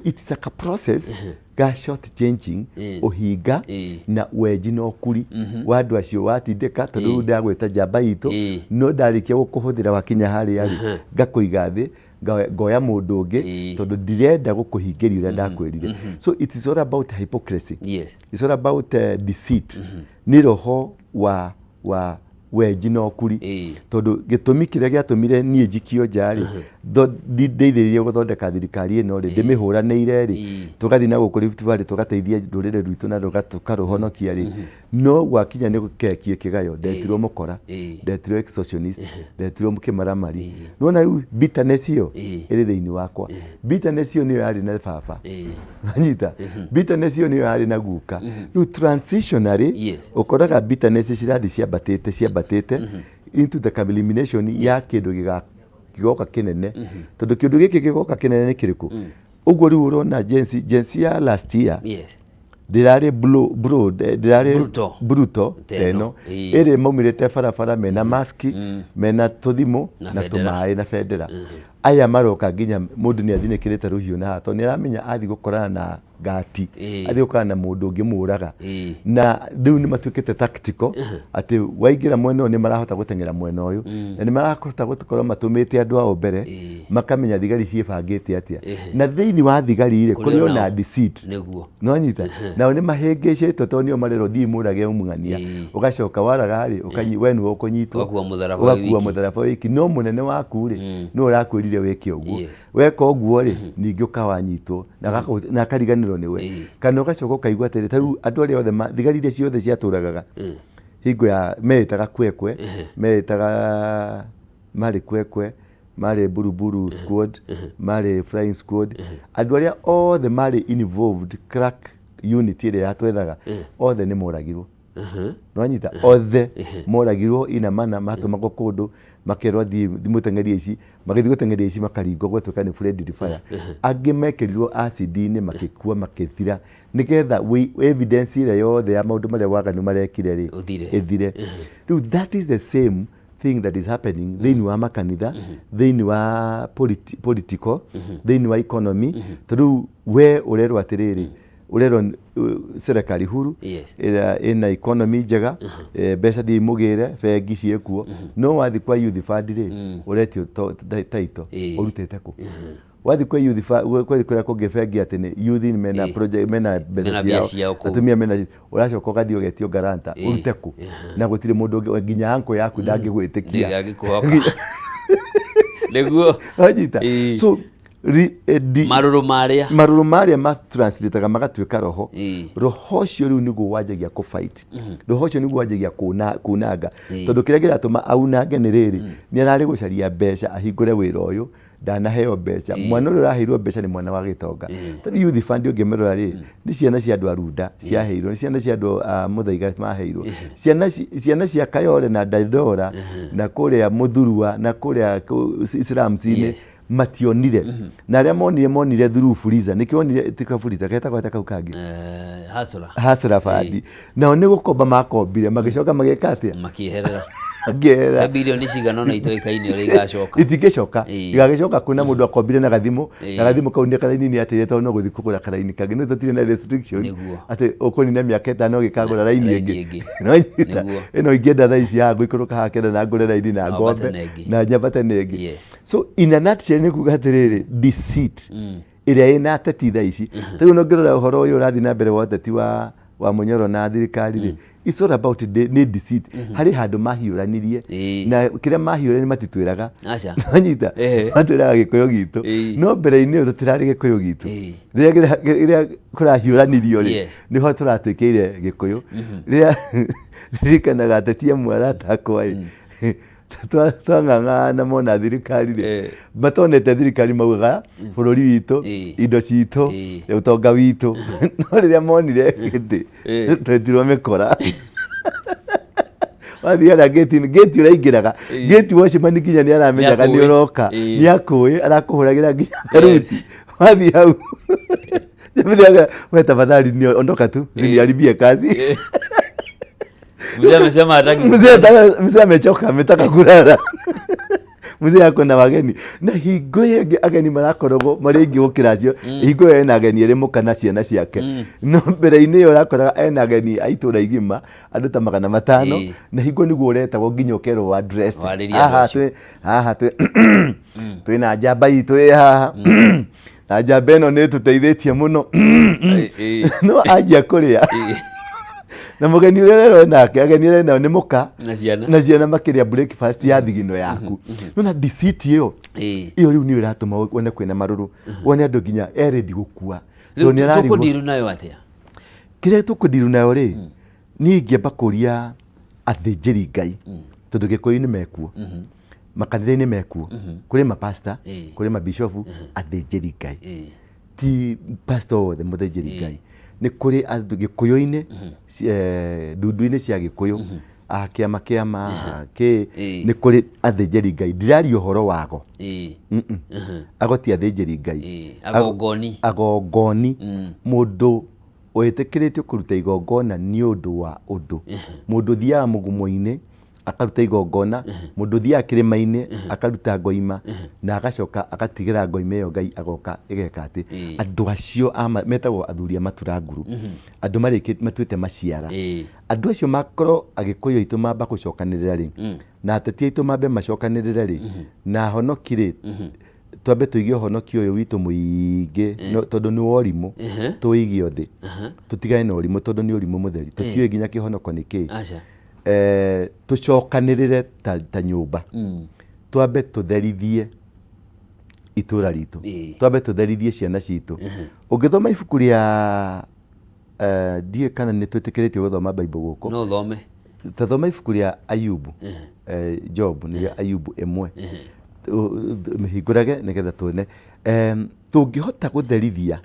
it's a process ga short changing uhinga na weji no kuri wandu acio watindika tondu ndagweta jamba itu no ndarikia gukuhuthira wakinya hari ari ngakuiga thi ngoya mundu ungi tondu ndirenda gukuhingiria uria ndakwirire. So it is all about hypocrisy. It's all about deceit. Ni roho wa weji no kuri tondu gitumi kiria giatumire nie njikio njari ndeithiririe guthondeka thirikari ino ri ndimihuraneire ri tugathi na gukuri Rift tugateithia ndurire rwitu na tukaruhonokia ri no gwakinya ni gukekie kigayo ndetirwo mukora ndetirwo extortionist ndetirwo mukimaramari nona riu bitterness iyo iri thiini wakwa bitterness iyo niyo yari na baba anyita bitterness iyo niyo yari na guka riu transitionary ukoraga bitterness cirathi ciambatite into the elimination ya kindu gigoka kinene tondu kindu giki gigoka kinene ni kiriku uguo riu urona Gen Z ya last year ndirari bruto teno iri maumirite barabara mena maski mena tuthimu na tumai na federa aya maroka nginya mundu ni athinikirite ruhiu na hato ni aramenya athi gukorana na gati athi gukorana na mundu ungi muraga na riu ni matuikite tactical ati waingira mwena ni marahota gutengera mwena uyu na ni marahota gukorwo matumite andu ao mbere makamenya thigari ciebangite atia na thiini wa thigari ire kuri ona deceit no nyita na ni mahengecete to nio marero thi murage umungania ugacoka waraga ri ukanyi wenu ukunyitwo ugakuwa mutharaba wiki no munene waku ri no urakwirire weke uguo weka uguo ri ningi ukawanyitwo na kariganiro niwe kana ugacoka ukaigwa tere tariu andu aria othe thigari iria ciothe ciaturagaga hingo ya metaga kwekwe metaga mari kwekwe mari buruburu squad mari flying squad andu aria othe mari involved crack unit ile yatwethaga othe ni moragirwo no nyita othe moragirwo ina mana matumagwo kundu makerwa thimutengeria ici magithii gutengeria ici makaringo gwetũka ni friendly fire angi mekerirwo acid ni makikua makithira nigetha evidence ile yothe ya maundu maria waganu marekire ri ithire riu that is the same thing that is happening thiini wa makanitha thiini wa political thiini wa economy tondu we urerwo atiriri urerwo serikali huru ina economy njega mbeca thi mugire bengi ciekuo no wathi kwa youth fund ri uretio taito urutete ku wathi kwa youth kwa kungefengi ati ni youth ni mena project mena mbeca ciao atumia mena uracoka ugathio getio garanta urute ku na gutire mundu nginya anko yaku ndangigwitikia ndangikuhoka neguo wajita so maruru maria matranslataga magatuika roho roho cio riu niguo wanjagia ku fight roho cio niguo wanjagia kunanga tondu kiria giratuma aunange ni riri ni arari gucaria mbeca ahingure wira uyu ndanaheo mbeca mwana uyu uraheirwo mbeca ni mwana wa gitonga tondu youth fund ungimerora ri ni ciana cia andu arunda ciaheirwo ni ciana cia andu muthaiga maheirwo ciana cia Kayole na Dandora na kuria Muthurwa na kuria Islamsini mationire na aria monire through Fuliza nikionire tika Fuliza getagwo kau kangi hasura fadi na ni gukomba makombire magicoka magekate makiherera ngera bilioni cigana na itoikaine uri igacoka itigicoka igagicoka kuna mundu akombire na gathimo kau ni karaini ni atire to no guthi kugura karaini kangi no tutire na restriction ati ukoni na miaka 5 gikagura raini ingi no nyita ino ingienda thaa ici ya guikuruka hakenda na ngure raini na ngombe na nyabate nengi so in a nutshell ni kuga atiriri deceit iria ina ateti thaa ici riu no ngirora uhoro uyu urathi na mbere wa ateti wa Munyoro na thirikari ri it's all about the deceit hari handu mahiuranirie na kiria mahiurani matitwiraga anyita matwiraga gikuyu gitu no mbere-ini uyu tutirari gikuyu gitu riria kurahiuranirio ri niho turatwikire gikuyu riria ririkanaga ateti amwe aratakwa twang'ang'ana mona thirikari ri matonete thirikari maugaga bururi witu indo citu utonga witu no riria monire giti twetirwo mikora wathiaga gate uraingiraga gate wacimani nginya ni aramenyaga ni uroka ni akui arakuhuragira nginya karuti wathi hau jamthiaga we tafadhali ni ondoka tu ziniharibie kazi mzee amesema hataki mzee amechoka ametaka kulala mzee yako na wageni na hingo yenge ageni marakorogo maringi gukiracio hingo ye na ageni ere mukana ciana ciake no mbere-ini yo rakoraga ena ageni aitura igima andu ta 500 na hingo niguo uretagwo nginya ukerwo address aha twina njamba itu haha na njamba ino ni tuteithitie muno no anjia kuria na mugeni urerero nake ageni rena ni muka na ciana makiria breakfast ya thigino yaku nona deceit iyo riu ni iratuma wone kwina maruru wone andu nginya ready gukua tukudiru nayo atia kire tukudiru nayo ri ni ngiamba kuria athinjiri Ngai tondu gikuyu ni mekuo makanitha-ini mekuo kuri mapasta kuri mabishofu athinjiri Ngai ti pastor wothe muthinjiri Ngai ni kuri andu gikuyu-ini ndundu-ini cia gikuyu akiama ki ni kuri athinjiri Ngai ndiraria uhoro wago ago ti athinjiri Ngai agongoni mundu witikiritio kuruta igongona ni undu wa undu mundu thiaga mugumo-ini akaruta igongona mundu thiaga kirima-ini akaruta ngoima na agacoka agatigira ngoima iyo Ngai agoka igeka ati andu acio metagwo athuria matura nguru andu matuite maciara andu acio makoro agikuyu itu mamba gucokanirira ri na ateti itu mambe macokanirire ri na honokire twambe tuigie honokio uyu witu muingi tondu ni worimu tuigie othi tutigane na worimu tondu ni worimu mutheri tutiwe nginya kihonoko niki tucokanirire ta nyumba twambe tutherithie itura ritu twambe tutherithie ciana citu ungithoma ibuku ria die kana ni twitikiritio guthoma Bible guku no thome tathoma ibuku ria Ayubu Job ni Ayubu emwe mihingurage nigetha tuone tungihota gutherithia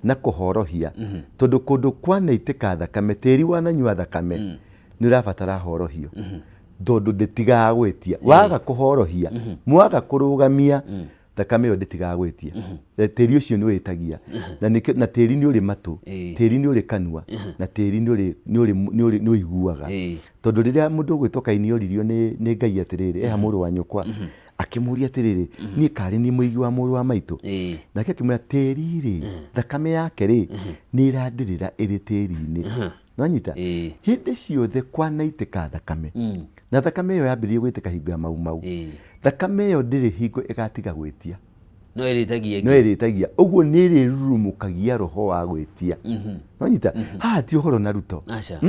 na kuhorohia tondu kundu kwanaitika thakame tiri wananyua thakame ni urabatara horohio tondu nditigaga gwitia waga kuhorohia mwaga kurugamia thakame yo nditigaga gwitia tiri ucio ni witagia na tiri ni uri matu tiri ni uri kanua na tiri ni uiguaga tondu riria mundu gwitoka inioririo ni Ngai atiriri eha muru wa nyukwa akimuria atiriri ni kari ni muigi wa muru wa maitu nake akimwira tiri ri thakame yake ri ni irandirira iri tiri-ini nanyita hindi ciothe kwanaitika thakame na thakame yo yambirie gwitika hingo ya mau thakame yo ndiri hingo igatiga gwitia no iritagia no iritagia uguo ni rirurumukagia roho wa gwitia no nyita ti uhoro na ruto acha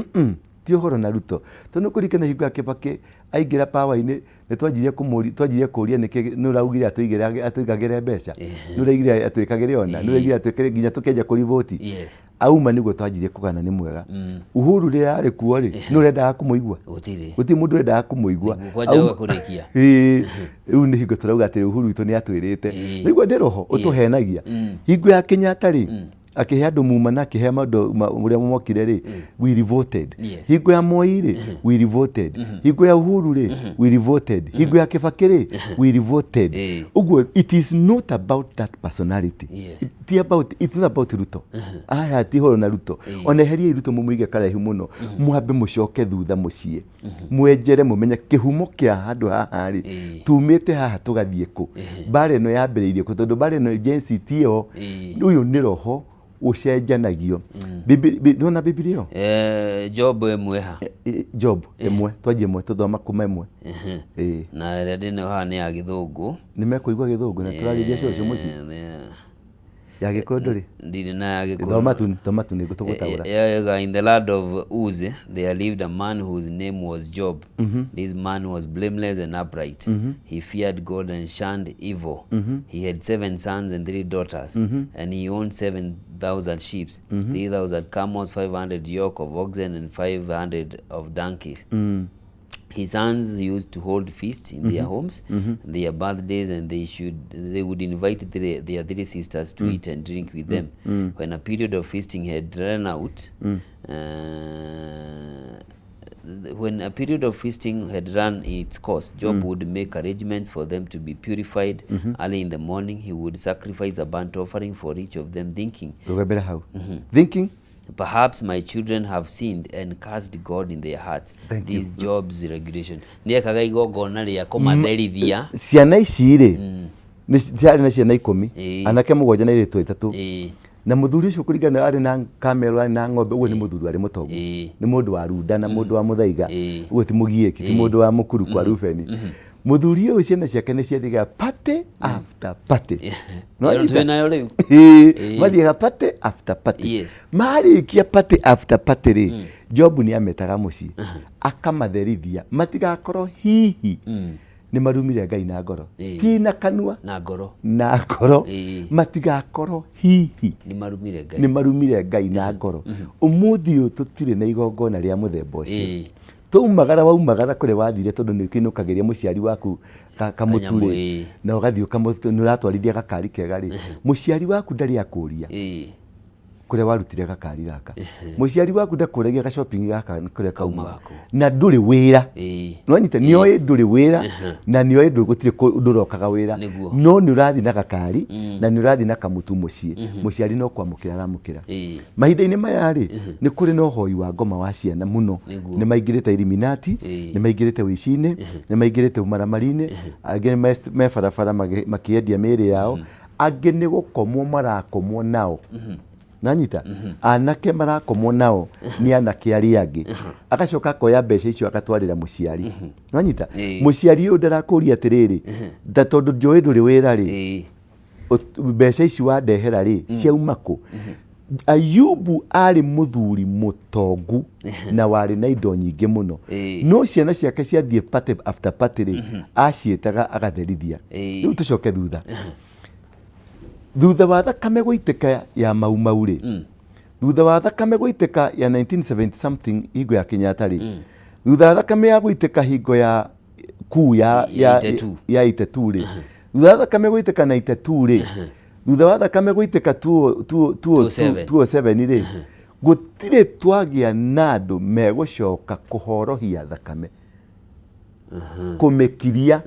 ti uhoro na ruto tondu kurikana hingo ya Kibaki aingira power-ini ni twanjirie kuria niki nuraugire atuigagire mbeca nuraigire atuikagire ona nuraigire atuikagire nginya tukenja kurivoti auma niguo twanjirie kugana ni mwega Uhuru ri ari kuo ri nurenda kumuigua uti mundu urenda kumuigua kwanja kurikia riu ni hingo turauga ati Uhuru itu ni atwirite niguo ndi roho utuhenagia hingo ya Kenyatta ri akihe andu muma na akihe maundu uria mokire ri we revolted hingo ya Moi ri we revolted hingo ya Uhuru ri we revolted hingo ya Kibaki ri we revolted uguo it is not about that personality it's not about Ruto aya ti horo na Ruto oneherie Ruto mumuige karaihu muno mwambe mucoke thutha mucie mwenjere mumenye kihumo kia handu haha ri tumite haha tugathie ku bare no yambiriirie ku tondu bare no agency tio uyu ni roho ucenjanagio ndona Biblia Job emwe ha Job emwe twaje emwe tuthoma kuma emwe na rede no ha ni ya githungu nimekuigwa githungu na turariria cio muci ya Gikuyu ri ndiri na ya Gikuyu toma tu niguo tugutaura in the land of Uz there lived a man whose name was Job. This man was blameless and upright. He feared God and shunned evil. He had 7 sons and 3 daughters, and he owned 7,000 sheep, 3,000 camels, 500 yoke of oxen, and 500 of donkeys. His sons used to hold feasts in their homes, their birthdays, and they would invite their 3 sisters to eat and drink with them. When a period of feasting had run out, when a period of feasting had run its course, Job would make arrangements for them to be purified. Early in the morning, he would sacrifice a burnt offering for each of them, thinking, thinking, perhaps my children have sinned and cursed God in their hearts. This Job's regulation. Niekaga igongona ria kumatherithia ciana ici ri ni ciari na ciana 10 anake 7 na iritu 3 na muthuri ucio kuringana ari na kamera ari na ng'ombe uguo ni muthuri ari mutongu ni mundu wa Runda na mundu wa Muthaiga uguo ti Mugieki ti mundu wa Mukuru kwa Rubeni muthuri ucio ciana ciake ni ciathiga party after party no twinayo riu mathiaga party after party marikia party after party ri Job ni ametaga muci akamatherithia matigakorwo hihi ni marumire Ngai na ngoro ti na kanua na ngoro matigakorwo hihi ni marumire Ngai na ngoro umuthi uyu tutire na igongona ria muthemba ucio waumagara kure wathire tondu ni kinukagiria muciari waku kamuture na ugathio nuratwarithia gakari kega ri muciari waku ndari akuria kure warutire gakari gaka muciari waku ndakuragia ga shopping gaka kure kauma na nduri wira no nyita nioi nduri wira na nioi ndugutire ndurokaga wira no ni urathi na gakari na ni urathi na kamutu mucie muciari no kwamukira aramukira mahinda-ini maya ri ni kuri no hoi wa ngoma wa ciana muno ni maingirite Illuminati ni maingirite wicini ni maingirite umaramari-ini angi me barabara makiendia miri yao angi ni gukomwo marakomwo nao nanyita anake marakomwo nao ni anake aria angi agacoka koya mbeca icio agatwarira muciari nanyita muciari uyu ndarakuria atiriri da tondu njui nduri wira ri mbeca ici wandehera ri ciauma ku Ayubu ari muthuri mutongu na wari na indo nyingi muno no ciana ciake ciathie party after party ri acietaga agatherithia riu tucoke thutha wa thakame gwitika ya Mau ri thutha wa thakame gwitika ya 1970 something hingo ya Kenyatta ri thutha wa thakame ya gwitika hingo ya kuu ya Itetu ri thutha wa thakame gwitika na Itetu ri thutha wa thakame gwitika 207 ri gutire twagia na andu megucoka kuhorohia thakame kumekiria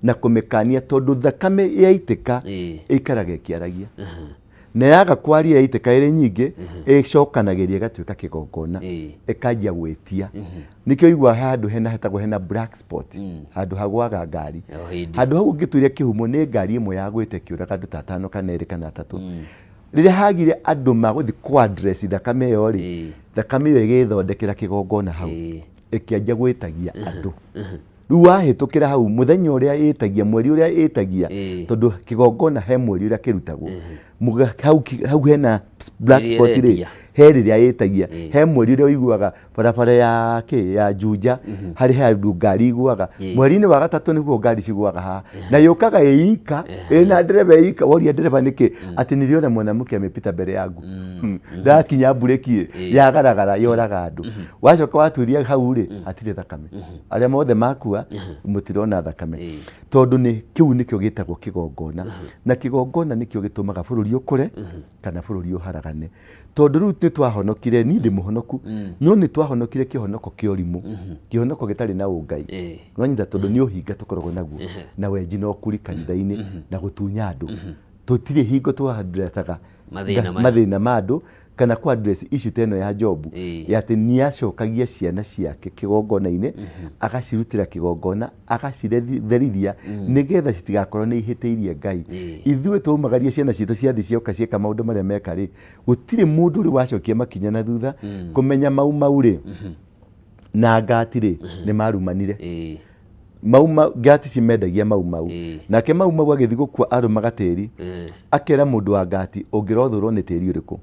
na kumekania tondu thakame yaitika ikaraga ikiaragia na yaga kwaria yaitika iri nyingi icokanagiria gatuika kigongona ikanjia gwitia nikio igwa handu hetagwo hena black spot handu hagwaga ngari handu hau ngituria kihumo ni ngari imwe ya gwite kiuraga andu ta 5 kana 2 kana 3 riria hagire andu maguthi ku address thakame yo ri thakame yo igithondekera kigongona hau ikianjia gwitagia andu riu wahitukira hau muthenya uria itagia mweri uria itagia tondu kigongona he mweri uria kirutagwo hau hena black spot ri he riria itagia he mweri uria uiguaga barabara ya Juja hari handu ngari iguaga mweri-ini wa gatatu niguo ngari ciguaga ha na yukaga ika ina ndereba ika woria ndereba niki ati niliona mwanamke amepita mbele yangu ndakinya bureki ya garagara yoraga andu wacoka waturia hau ri atire thakame aria mothe makua mutirona thakame tondu ni kiu nikio gitagwo kigongona na kigongona nikio gitumaga bururi ukure kana bururi uharagane tondu riu ni twahonokire ni ndi muhonoku no ni twahonokire kihonoko kiorimu kihonoko gitari na ungai nwanyita tondu ni uhinga tukoragwo naguo na wenji no kuri kanitha-ini na gutunya andu tutire hingo twahandretaga mathina ma andu kana kwa address issue teno ya Jobu yate ni acokagia ciana ciake kigongona-ini agacirutira kigongona agaciretheriria nigetha citigakorwo ni ihiteirie Ngai ithue tumagaria ciana citu ciathi cioka cieka maundu maria meka ri gutire mundu ri wacokia makinya na thutha kumenya mau ri na ngati ri ni marumanire ngati cimendagia mau nake mau agithi gukua arumaga tiri akera mundu wa ngati ungirothurwo ni tiri uriku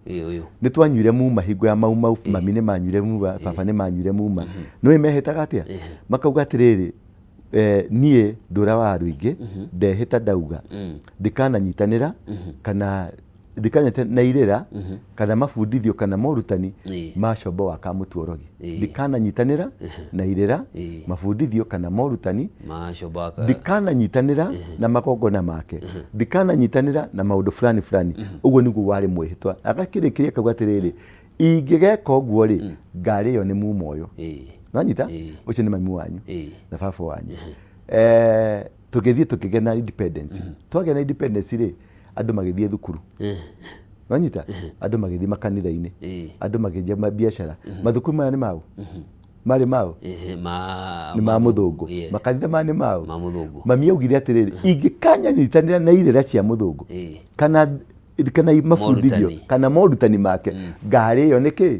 ni twanyuire muma hingo ya mau mami ni manyuire muma baba ni manyuire muma no mehetaga atia makauga atiriri nie ndura wa ruingi ndehita ndauga ndikana nyitanira kana ndikanyete na irera kana mafundithio kana morutani macombo wa kamutuorogi ndikana nyitanira na irera mafundithio kana morutani macombo ndikana nyitanira na makongona make ndikana nyitanira na maundu fulani uguo niguo wari mwihitwa agakirikiria kauga atiriri ingigeka uguo ri ngari yo ni muma uyu nanyita ucio ni mami wanyu na baba wanyu tugithie tukigena independence twagena independence ri andu magithie thukuru wanyita andu magithie makanitha-ini andu magithie biashara mathukuru maya ni mau mari mau ni ma muthungu makanitha mani mau mami augire atiriri ingikanya nyitanira na irera cia muthungu kana mafundithio kana morutani make ngari yo niki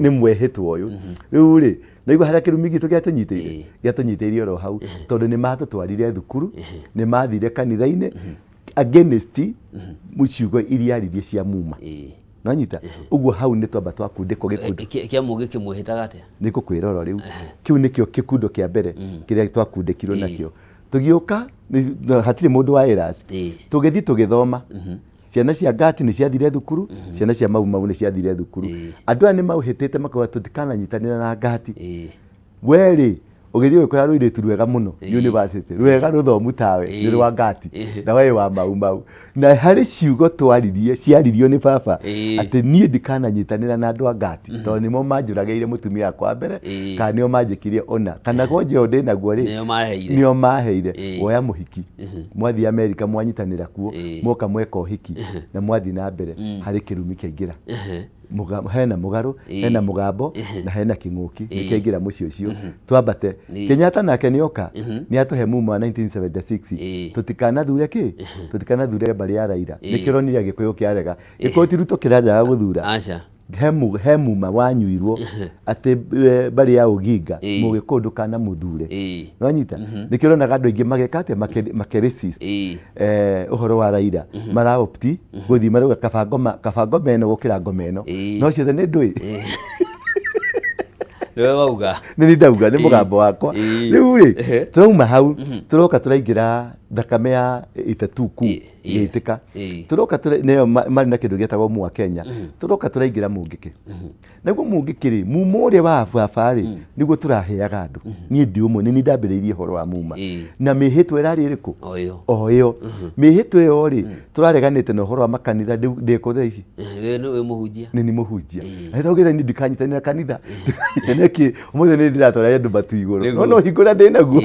ni mwehitwo uyu riu ri naigua haria kirumi gitu giatunyiteire oro hau tondu ni matutwarire thukuru ni mathire kanitha-ini against muciugo iria aririe cia muma nanyita uguo hau ni twamba twakundikwo gikundo kia mugi kimwehitaga atia niko kwiroro riu kiu nikio kikundo kia mbere kiria twakundikirwo nakio tugiuka hatire mundu wa eras tugithi tugithoma ciana cia ngati ni ciathire thukuru ciana cia mau ni ciathire thukuru andu ani mauhitite makauga tutikana nyitanira na ngati weri ugithi ukora ruire rwega muno university rwega ruthomu tawe ni rwa ngati na we wa mau na hari ciugo twaririe ciaririo ni baba ati nie ndikana nyitanira na andu a ngati tondu nimo manjurageire mutumia kwa mbere kana nio manjikirie ona kana goje ode naguo ri nio maheire oya muhiki mwathi America mwanyitanira kuo moka mweka uhiki na mwathi na mbere hari kirumi kiingira hena mugaru hena mugambo na hena kinguki nikaingira mucio ucio twambate Kenyatta nake nioka ni atuhe muma 1976 tutikana thure bari ya Raila nikironire gikuyu kiarega ikoti ruto kiraja guthura acha he muma wanyuirwo ati bari ya uginga mugikundu kana muthure nwanyita nikironaga andu aingi magekate makeresist uhoro wa Raila maraopti guthi maruga kabango meno gukira ngomeno no ciothe ni ndui Wewe wauga ni ndauga ni mugambo wakwa riu ri turauma hau turoka turaingira thakame ya itatuku yitika turoka neyo mari na kindu getagwo mu wa Kenya turoka turaingira mungiki naguo mungiki ri muma uria wa baba ri niguo turaheaga andu ni ndi umwe ni ndambiriirie horo wa muma na mihitwe irari iriku oyo mihitwe yo ri turareganite na horo wa makanitha ndiko tha ici we no muhunjia ni muhunjia ahitogire ni ndikanyitanira kanitha neki umuthe ni ndiratwara andu batu iguru no hingura ndinaguo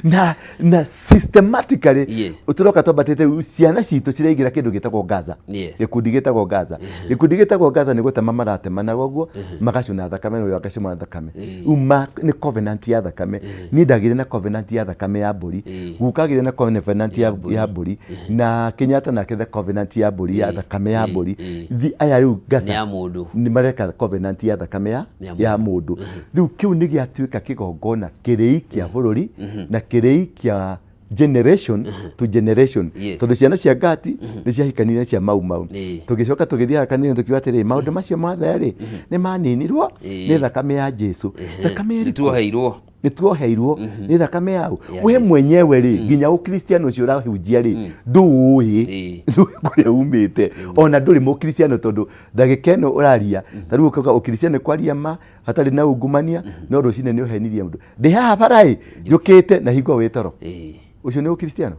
na systematically yes. uturoka twambatite ciana citu ciraigira kindu gitagwo Gaza yes. gikundi gitagwo Gaza gikundi gitagwo Gaza ni gutema maratema guo magacuna thakame no yakacuma thakame uma ni covenant ya thakame ni ndagire na covenant ya thakame ya mburi gukagire na covenant ya mburi na Kenyatta na kethe covenant ya mburi ya thakame ya mburi aya riu Gaza ya mundu ni mareka covenant ya thakame ya mundu riu kiu ni giatuika kigongona kirei kia bururi na kirei kia generation to generation tondu ciana cia ngati ni ciahikanire cia mau tugicoka tugithia kanini tukiwa atiri maundu macio mothe ri ni maninirwo ni thakame ya Jesu thakame ri nituoheirwo ni thakame yao we mwenyewe ri nginya ukristiano ucio urahunjia ri nduui kuria umite ona nduri mu kristiano tondu ndagika ino uraria tariu ukaga ukristiano kwaria ma hatari na ungumania no rucine ni uhenirie mundu ndi haha barai njukite na hingo witoro ucio ni ukristiano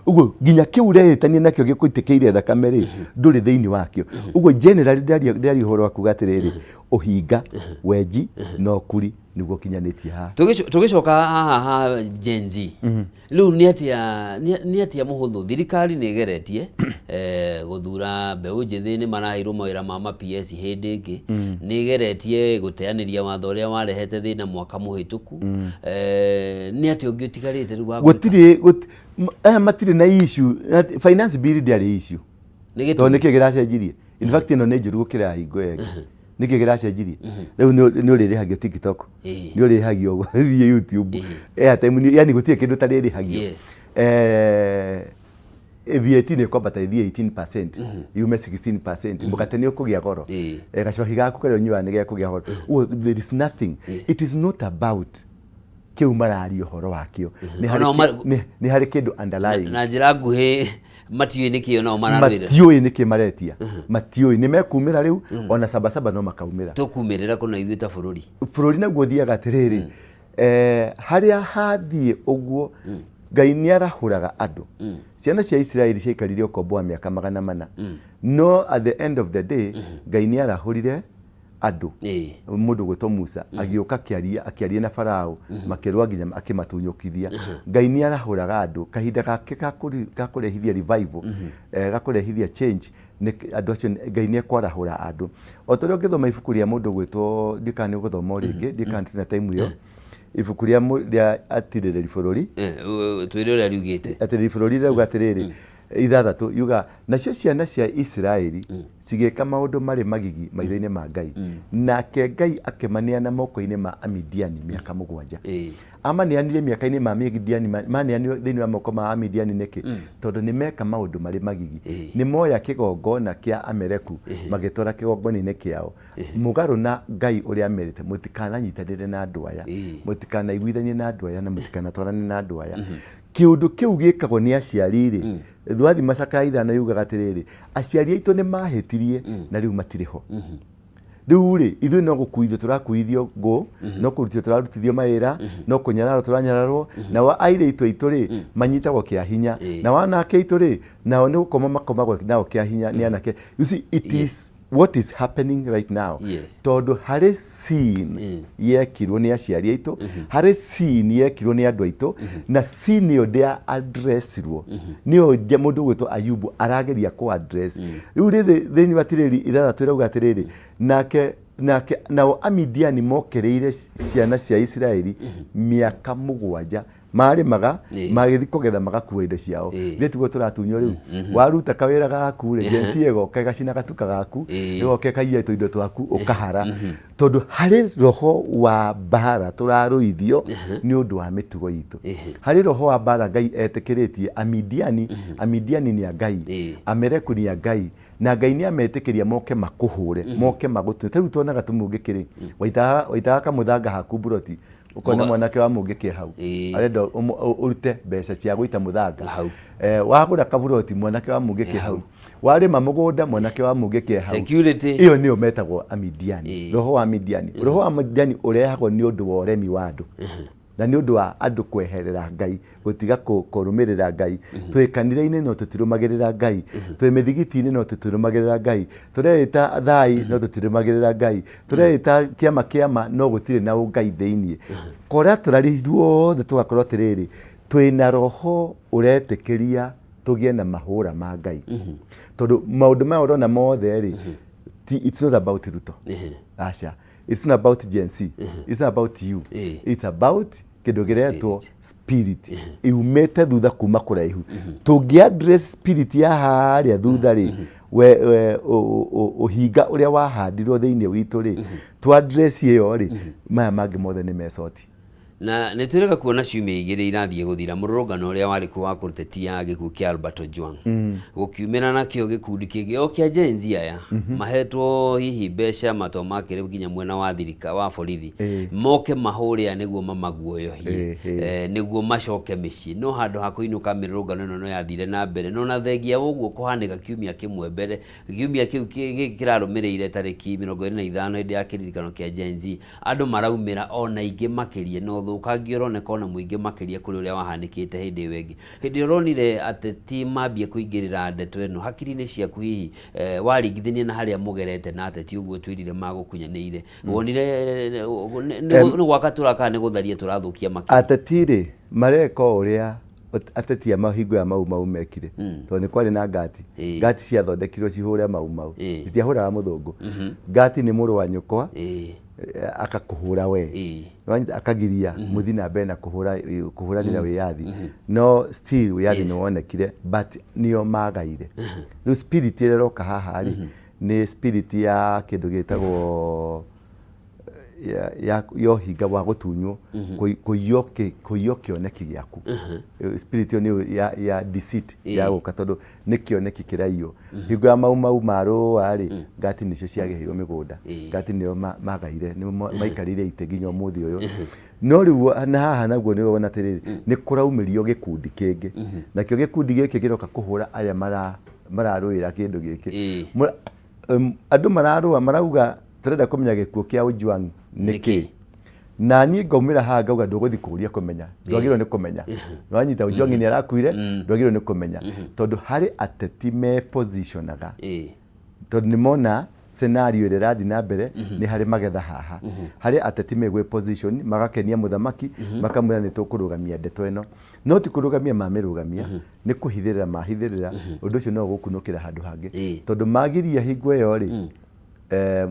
ugo nginya kiurehitania nakio gikuitikeire thakame ri nduri thiini wakio ugo generally ndari horo waku gatiriri uhinga wenji no kuri niguo kinyanĩtie haha tugicoka haha Gen Z riu ni atia muhuthu thirikari ni geretie guthura mbeu njithi ni maraheirwo mawira ma PS hindi ingi ni geretie guteaniria watho uria warehete thina mwaka muhituku ni atia ungi utigarite riu gutiri matiri na issue finance bill ndiari issue to niki giracenjirie in fact ino ni njuru gukira hingo yegi niki giracenjirie riu ni uririhagio TikTok ni uririhagio thie YouTube airtime yani gutie kindu tari rihagio VAT ni kwambataithia 18% yume 16% mukate ni ukugia goro gacoki gaku kario nyua ni gekugia goro there is nothing it is not about kiu marario horo wakio ni hari kindu underlying na njira nguhi matiui nikio no mararwira matiui niki maretia matiui ni mekumira riu ona sabasaba no makaumira tukumirira kuna ithui ta bururi naguo thiaga atiriri haria hathie uguo Ngai ni arahuraga andu ciana cia Israeli ciaikarire ukombo wa miaka 400 no at the end of the day Ngai ni arahurire andu mundu gwitwo Musa agioka akiaria na Farao makirwa nginya akimatunyukithia Ngai ni arahuraga andu kahinda gake gakurehithia revival gakurehithia change ni andu acio Ngai ni ekwarahura andu otorio ngithoma ibuku ria mundu gwitwo ndikani guthoma ringi ndikani na time iyo ibuku ria atiriri bururi twire ria riugite atiriri bururi rauga atiriri ithathatu yuga nacio ciana cia Israeli cigeka maundu mari magigi maitho-ini ma Ngai nake Ngai akemaniana moko-ini ma Amidiani miaka 7 amanianire miaka-ini ma Midiani manianire thiini wa moko ma Amidiani niki tondu ni meka maundu mari magigi ni moya kigongona kia Ameleku magitora kigongona-ini kiao mugaru na Ngai uria amerite mutikananyitanire na andu aya mutikanaiguithanie na andu aya na mutikanatwarane na andu aya kiundu kiu gikagwo ni aciari ri thwathi macaka ithano yugaga atiriri aciari aitu ni mahitirie na riu matiriho riu ri ithui no gukuithio turakuithio go no kurutio turarutithio mawira no kunyararo turanyararwo na wa aire itu aitu ri manyitagwo kia hinya na wanake aitu ri nao ni gukoma makomagwo nao kia hinya ni anake you see it is what is happening right now tondu hari sin yekirwo ni aciari aitu hari sin yekirwo ni andu aitu na sin yo dia addressirwo nio mundu gwitwo Ayubu arageria ku address riu ri thini watiriri ithathatu rauga atiriri nake nao Amidiani mokereire ciana cia Israeli miaka 7 marimaga magithi kugetha magakua indo ciao thitugo turatunyo riu waruta kawira gaku ri jensiego kegacina gatuka gaku igoke kaiyia indo twaku ukahara tondu hari roho wa bara turaruithio ni undu wa mitugo itu hari roho wa bara Ngai etikiritie Amidiani ni Ngai Ameleku ni Ngai na Ngai ni ametikiria moke makuhure moke magutu tariu tuonaga tumungikiri waitaga kamuthanga haku buroti ukona mwanake wa mungike hau arenda urute mbeca cia guita muthanga wagura kaburoti mwanake wa mungike hau warima mugunda mwanake wa mungike hau security iyo niyo metagwo Amidiani roho wa Amidiani urehagwo ni undu wa uremi wa andu na ni undu wa andu kweherera Ngai gutiga kurumirira Ngai twikanire-ini no tutirumagirira Ngai twi mithigiti-ini no tutirumagirira Ngai tureita thai no tutirumagirira Ngai tureita kiama no gutire na Ngai thiini kora turarirwo othe tugakorwo tiriri twina roho uretekeria tugie na mahura ma Ngai tondu maundu maya urona mothe ri it's not about Ruto acha it's not about Gen Z it's not about you it's about kindu giretwo spirit iumete thutha kuma kuraihu tungi address spirit ya haria thutha ri we uhinga uria wahandirwo thiini witu ri tu address iyo ri maya mangi mothe ni mesoti na nitwirega kuona ciumia igiri irathie guthira mururungano uria wari ku wa kutetia gikuo kia Albert Ojwang gukiumira nakio gikundi kingi o kia Gen Z aya mahetwo hihi besha mato makire ginya mwena wa thirika wa borithi moke mahuria niguo mamaguoyo niguo macoke micii no handu hakuinuka mirurungano no yathire na mbere no na thengia uguo kuhanika kiumia kimwe mbere kiumia kiu kirarumireire tariki 25 hindi ya kiririkano kia Gen Z andu maraumira ona ingi makirie no thukangio roneka ona muingi makiria kuri uria wahanikite hindi wengi hindi uronire ateti mambie kuingirira ndeto eno hakiri-ini ciaku hihi waringithania na haria mugerete na ateti uguo twirire magukunyanire wonire ni gwaka turaka ni gutharia turathukia makiri ateti ri mareka uria ateti amahingo ya mau mekire to ni kwari na ngati cia thondekirwo cihure mau citiahuraga muthungu ngati ni muru wa nyukwa akakuhura we akagiria muthina bena kuhuranira wiyathi no still wiyathi no wonekire but nio magaire no spirit ireroka haha ri ni spirit ya kindu gitagwo yo higa wa gutunywo kuyo kioneki giaku spirit ni ya deceit ya guka tondu ni kioneki kiraio higo ya mau maro ari ngati nicio ciagehirwo migunda ngati nio magaire ni maikarire ite ginya umuthi uyu no riu na haha naguo ni wona tiriri ni kuraumirio gikundi kingi nakio gikundi giki giroka kuhura aya mararuira kindu giki andu marauga turenda kumenya gikuo kia Ojwang niki na ni ngaumira ha ngauga nduguthi kuria kumenya ndwagirwo ni kumenya nwanyita Ojwang ni arakuire ndwagirwo ni kumenya tondu hari ateti me positionaga tondu ni mona scenario ire rathi na mbere ni hari magetha haha hari ateti megwe position magakenia muthamaki makamwira ni tukurugamia ndeto eno no ti kurugamia mamirugamia ni kuhithirira mahithirira undu ucio no gukunukira handu hangi tondu magiria hingo iyo ri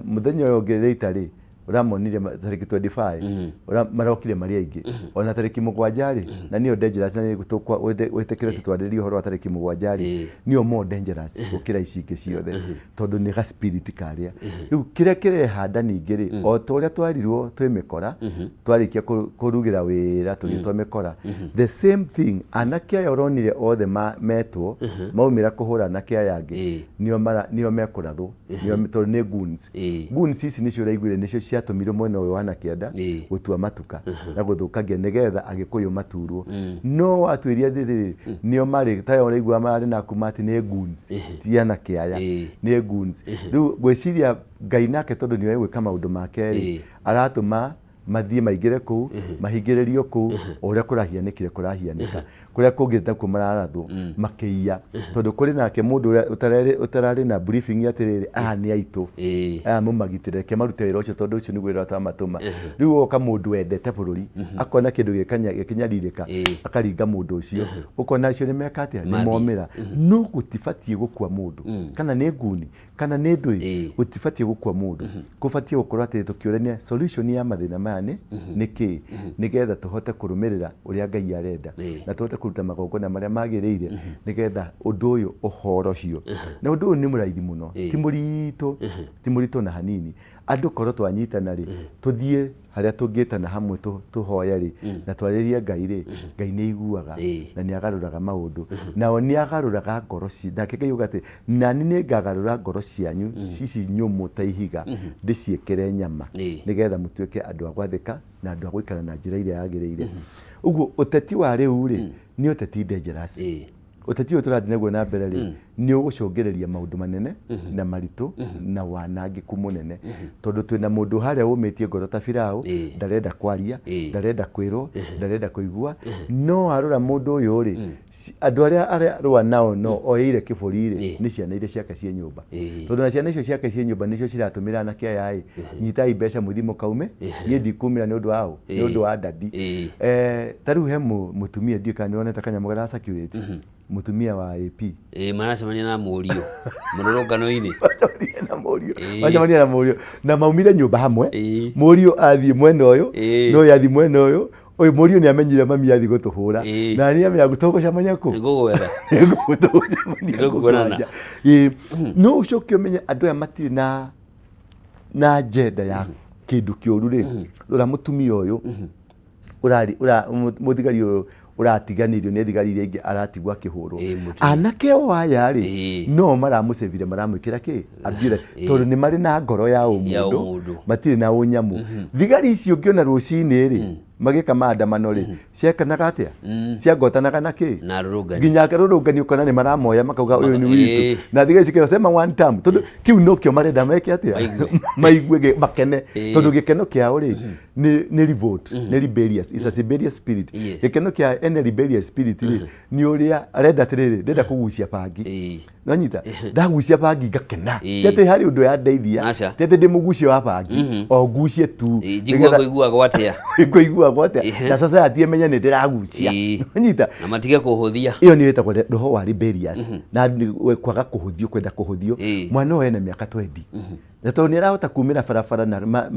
muthenya uyu ngirita ri uramonire tariki 25 marokire mari aingi ona tariki 7 ri na niyo dangerous na gutukwa wetekire tutwariri uhoro wa tariki 7 ri niyo more dangerous gukira icingi ciothe tondu ni ga spirit karia riu kire handa ningi ri o toria twarirwo twimikora twarikia kurugira wira tugitwa mikora the same thing anakia yoronire othe metwo maumira kuhura anakia yangi niyo mekurathwo niyo tondu ni goons ici nicio raiguire nicio ciatumire mwena uyu wana kienda gutua matuka na guthukagia nigetha agikuyu maturwo no atwiria thiri nio mari tayo raigua mari na kumati ni goons tiana kiaya ni goons riu gwiciria Ngai nake tondu niwe gwika maundu make ri aratuma mathie maigire ku mahingiririo ku uria kurahianikire kurahianika kuria kungita kumararathwo makiia tondu kuri nake mundu uria utarari na briefing atiriri ni aitu mumagitire ke marute wira ucio tondu ucio ni gwira tamatuma riu oka mundu wendete bururi akona kindu gikinyaririka akaringa mundu ucio ukona acio ni mekate ni momira no gutifatie gukua mundu kana ni nguni kana ni ndui gutifatie gukua mundu kufatie gukorwo ati tukiurania solution ya mathina maya niki nigetha tuhote kurumirira uria Ngai arenda na tuhote kuruta magongona maria magiriire nigetha undu uyu uhorohio na undu uyu ni muraithi muno ti murito na hanini andu korwo twanyitana ri tuthie haria tungitana hamwe tuhoya ri na twaririe Ngai ri Ngai ni iguaga na ni agaruraga maundu na ni agaruraga ngoro ndake Ngai ugate nani ni ngagarura ngoro cianyu cici nyumu ta ihiga ndiciekere nyama nigetha mutuike andu agwathika na andu agwikara na njira iria yagiriire uguo uteti wa riu ri ni uteti dangerous uteti uyu turathi naguo na mbere ri ni ugucungireria maundu manene na maritu na wanangiku munene tondu twina mundu haria umitie ngoro ta Firao ndarenda kwaria ndarenda kwirwo ndarenda kuigua no arora mundu uyu ri andu aria rwa nao no oyeire kiburi ri ni ciana iria ciake cie nyumba tondu na ciana icio ciake cie nyumba nicio ciratumira na kia yai nyitai mbeca muthimo kaume nie ndikumira ni undu wao ni undu wa dadi tariu he mutumia ndio kanioneta kanyamu gara circulate mutumia wa AP maracemania na Murio mururungano-ini maracemania na Murio na maumire nyumba hamwe Murio athie mwena uyu no yathi mwena uyu oy Murio ni amenyire mami athi gutuhura na ni amya gutogucamania ku ngugwetha gutogucamania no ucoke umenye andu aya matiri na agenda ya kindu kiuru ri rora mutumia uyu muthigari uyu uratiganirio ni thigari iria ingi aratigwa kihurwo anake waya ri no maramucevire maramwikira ki abire tondu ni mari na ngoro ya umundu matiri na unyamu thigari icio ngiona rucini ri magika maandamano ri ciekanaga atia ciagotanaga na ki na rurungani nginya rurungani ukona ni maramoya makauga uyu ni witu na thigai cikero sema one time tondu kiu no kio marenda meke atia maigwe makene tondu gikeno kiao ri ni revolt ni rebellious is a rebellious spirit gikeno kia any rebellious spirit ri ni uria arenda tiriri ndenda kugucia bangi nanyita ndagucia bangi ngakena tete hari undu ya ndeithia tete ndimugucie wa bangi o gucie tu njigua kuigua gwatia kuigua gwatia na sasa atiemenya ni ndiragucia nanyita na matige kuhuthia iyo ni wetagwo roho wa rebellious na kwaga kuhuthio kwenda kuhuthio mwana we na miaka 20 na tondu ni arahota kumira barabara na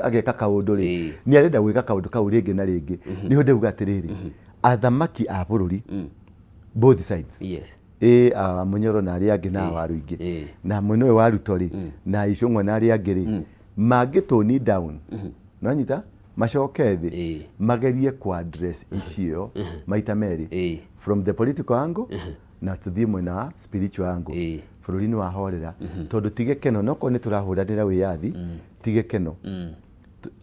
ageka kaundu ri ni arenda gwika kaundu kau ringi na ringi ni ho ndauga atiriri athamaki a bururi both sides Munyoro na aria angi na waru ingi na mwena uyu wa Ruto ri na Icung'wa na aria angi ri mangitoni down nanyita macoke thi magerie ku address icio maita meri from the political angle na tuthie mwena wa spiritual angle bururi ni wahorera tondu tige keno noko ni turahuranira wiyathi tige keno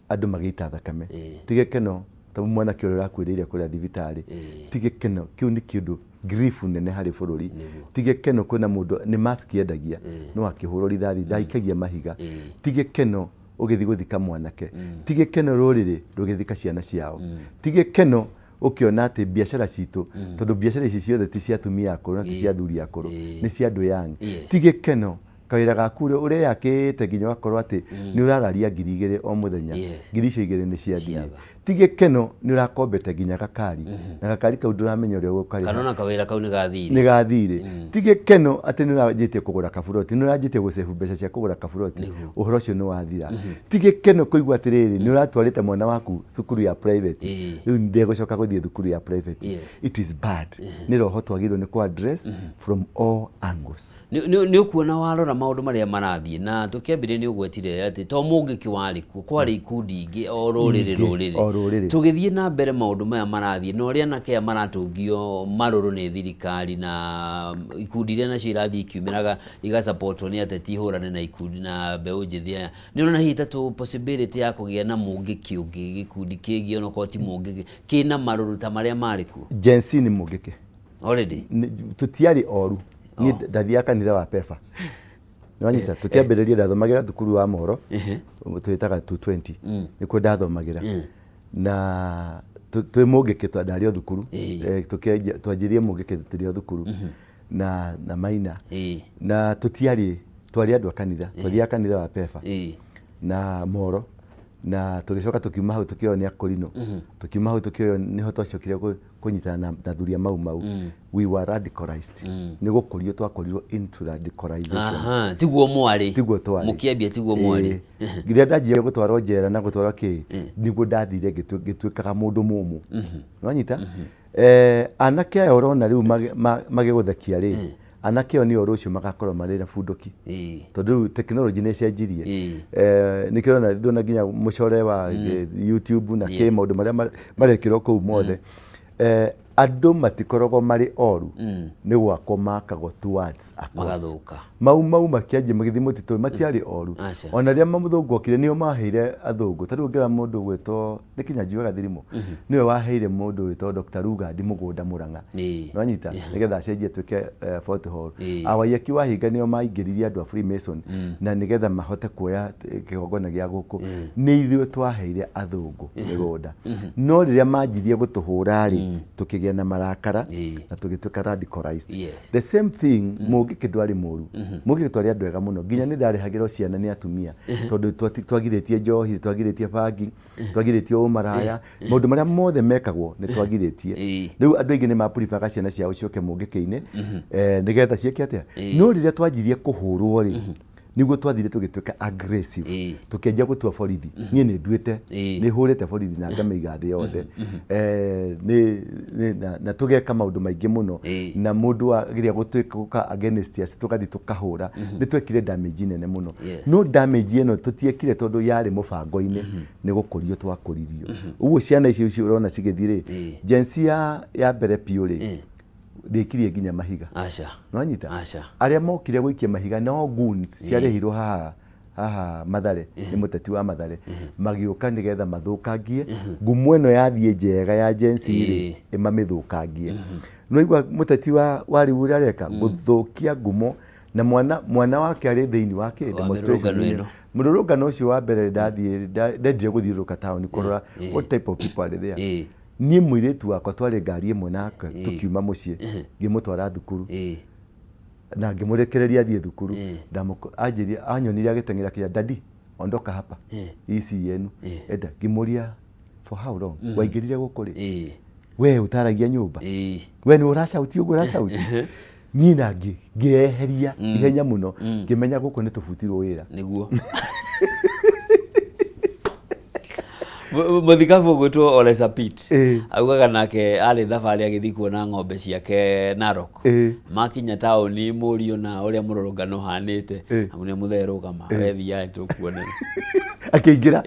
andu magita thakame tige keno tamu mwana kioro rakwiriire kuria thibitari tige keno kiu ni kindu grief nene hari bururi tige keno kwina mundu ni mask yendagia no akihurwo rithathi ndaikagia mahiga tige keno ugithi guthika mwanake tige keno ruriri rugithika ciana ciao tige keno ukiona ati biashara citu tondu biashara ici ciothe ti cia atumia akuru na ti cia athuri akuru ni cia andu yang tige keno kawira gaku uri yakite nginya wakorwo ati ni urararia 2,000 o muthenya 2,000 ni cia thia tige keno ni urakombete nginya gakari na gakari kau nduramenya uri ukari kanona kawira kau ni gathire tige keno ati ni urajitie kugura kaburoti ni urajitie gucefu mbeca cia kugura kaburoti uhoro cio ni wathira tige keno kuigwa atiriri ni uratwarite mwana waku thukuru ya private riu ndegucoka guthie thukuru ya private it is bad ni roho twagirwo ni ku address from all angles ni ukuona warora maundu maria marathie na tukiambire ni ugwetire ati to mungiki wari ku kwari ikundi ingi o ruriri tugithie na mbere maundu maya marathie no ria na kia maratungio maruru ni thirikari na ikundi iria nacio irathie ikiumiraga iga support ni ateti hurane na ikundi na mbeu njithi aya ni ona hita tu possibility ya kugia na mungiki ungi gikundi kingi ona koti mungiki kina maruru ta maria mariku jensi ni mungiki already tutiari oru ni ndathia kanitha wa pefa nwanyita tukiambiriria ndathomagira thukuru wa Mohoro twitaga 220 nikuo ndathomagira na twi mungiki twandario thukuru twanjirie mungiki turio thukuru na maina na tutiari twari andu a kanitha twathia kanitha wa pefa na Mohoro na tugicoka tukiuma hau tukio ni akorino tukiuma hau tukio niho twacokire kunyitana na thuria mau we were radicalized ni gukurio twakorirwo into radicalization tiguo mwari tiguo twari mukiambia tiguo mwari ngiria ndajia gutwarwo njera na gutwarwo ki niguo ndathire gituikaga mundu mumu nwanyita anake aya urona riu magiguthakia ri anake oni orucio magakorwo marira bunduki tondu technology ni cenjirie nikirona ndona nginya mucore wa YouTube na ke maundu maria marekirwo kuu mothe andå matikoragwo marĩ oru nĩ gwakwo makagwo towards magathuka mau makianjia magĩthiĩ mũtitũ matiarĩ oru ona rĩrĩa mũthũngũ okire nĩo maheire athũngũ ta rĩu ngĩra mũndũ gwĩtwo nĩ kinya njuaga Thirimu nĩwe waheire mũndũ gwĩtwo Dr. Rugandi mũgũnda Mũrang'a nĩwanyita nĩgetha acenjie atuĩke Fort Hall awaiyaki wahinga nĩo maingĩririe andũ a Freemason na nĩgetha mahote kuoya kĩgongona gĩa gũkũ nĩ ithuĩ twaheire athũngũ mĩgũnda no rĩrĩa manjirie gũtũhũra-rĩ tũkĩgĩa na marakara na tũgĩtuĩka radicalized the same thing Mũngĩkĩ ndwarĩ mũru Mũngĩkĩ twarĩ andũ ega mũno nginya nĩ ndarehagĩrwo ciana nĩ atumia tondũ twagirĩtie njohi twagirĩtie bangi twagirĩtie ũmaraya maũndũ marĩa mothe mekagwo nĩ twagirĩtie rĩu andũ aingĩ nĩ mapuribaga ciana ciao cioke Mũngĩkĩ-inĩ nĩgetha ciĩke atĩa no rĩrĩa twanjirie kũhũrwo-rĩ niguo twathire tũgĩtuĩka aggressive tũkĩanjia gũtua borithi niĩ nĩ nduĩte nĩ hũrĩte borithi na ngamĩiga thĩ yothe na tũgeka maũndũ maingĩ mũno na mũndũ agĩrĩa gũtuĩka against us tũgathiĩ tũkahũra nĩ twekire damage nene mũno no damage ĩno tũtiekire tondũ yarĩ mũbango-inĩ nĩ gũkũrio twakũririo ũguo ciana icio ũrona cigĩthiĩ-rĩ jensi ya mbere piũ-rĩ ndĩkirie nginya mahiga nĩwanyita arĩa mokire gũikia mahiga no goons ciarehirwo haha Mathare nĩ mũteti wa Mathare magĩũka nĩgetha mathũkangie ngumo ĩno yathiĩ njega ya jensi-rĩ ĩmamĩthũkangie nĩwaigua mũteti wa rĩu ũrĩa areka gũthũkia ngumo na mwana wake arĩ thĩinĩ wa demonstration mũrũrũngano ũcio wa mbere ndenjire gũthiũrũrũka taũni kũrora what type of people are there niĩ mũirĩtu wakwa twarĩ ngari ĩmwe nake tũkiuma mũciĩ ngĩmũtwara thukuru na ngĩmũrekereria athiĩ thukuru anjĩria anyonire agĩteng'era kĩnya dadi ondoka hapa isi yenu enda ngĩmũria for how long waingĩrire gũkũ-rĩ we ũtaragia nyũmba we nĩ ũracauti ũguo ũracauti niĩ na ngĩeheria ihenya mũno ngĩmenya gũkũ nĩ tũbutirwo wĩra nĩguo Mũthikabu gwĩtwo Ole Sapit augaga nake arĩ thabarĩ agĩthiĩ kuona ng'ombe ciake Narok makinya taũni mũriũ na ũrĩa mũrũrũngano ũhanĩte amu nĩ mũtherũgama wethiaĩ tũkuonana akĩingĩra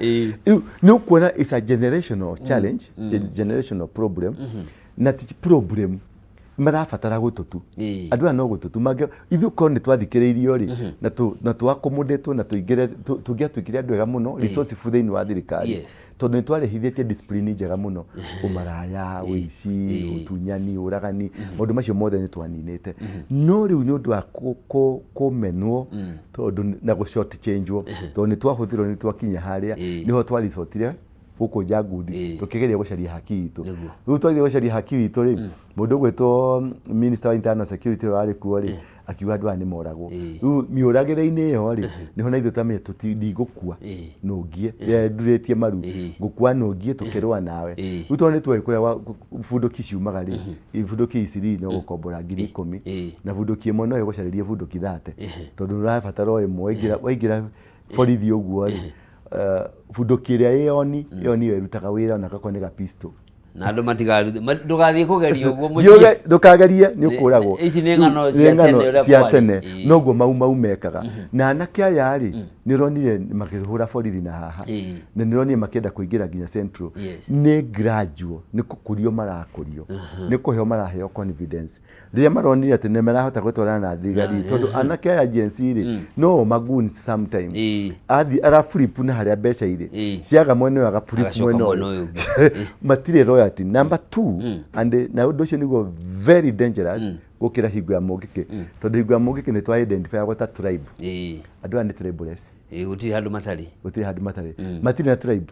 nĩ ũkuona it's a generational challenge generational problem na ti problem marabatara gũtũtu andũ aya no gũtũtu ithuĩ korwo nĩ twathikĩrĩirio-rĩ na twakomodetwo na tũngĩatuĩkire andũ ega mũno resourceful thĩinĩ wa thirikari tondũ nĩ twarehithĩtie discipline njega mũno ũmaraya ũici ũtunyani ũragani maũndũ macio mothe nĩ twaninĩte no rĩu nĩ ũndũ wa kũmenwo tondũ na gũshort changewo tondũ nĩ twahũthĩrwo nĩ twakinya harĩa nĩho twarisotire gũkũ Njangundi tũkĩgeria gũcaria haki itũ rĩu twathiĩ gũcaria haki itũ-rĩ mũndũ gwĩtwo minister wa internal security warĩ kuo-rĩ akiuga andũ aya nĩ moragwo rĩu mĩũragĩre-inĩ ĩyo-rĩ nĩho na ithuĩ tũramenya ndigũkua nũngie ndurĩtie maru ngũkua nũngie tũkĩrũa nawe rĩu tondũ nĩ tuoĩ kũrĩa bunduki ciumaga-rĩ bunduki ici no gũkombora 10,000 na bunduki ĩmwe no ĩgũcarĩrie bunduki 30 tondũ nĩũrabatara o ĩmwe waingĩra borithi ũguo-rĩ bunduki ĩrĩa ĩyoni ĩyo nĩyo ĩrutaga wĩra na gakorwo nĩ gapisto na andũ ndũgathiĩ kũgeria ũguo mũciĩ ndũkagerie nĩ ũkũragwo ici nĩ ng'ano cia tene noguo mau mekaga na anake aya-rĩ nĩ ũronire makĩhũra borithi na haha na nĩ ũronire makĩenda kũingĩra nginya Central nĩ gradual nĩ gũkũrio marakũrio nĩ kũheo maraheo confidence rĩrĩa maronire atĩ nĩ marahota gũtwarana na thigari tondũ anake aya agency-rĩ no magoon sometime arafuripu na harĩa mbeca irĩ ciaga mwene ũyũ agapuripu mwene ũyũ matirĩ loyalty number 2 and na ũndũ ũcio nĩguo very dangerous gũkĩra hingo ya Mũngĩkĩ tondũ hingo ya Mũngĩkĩ nĩ twa identify gũta tribe andũ aya nĩ tribeless gũtirĩ handũ matarĩ matirĩ na tribe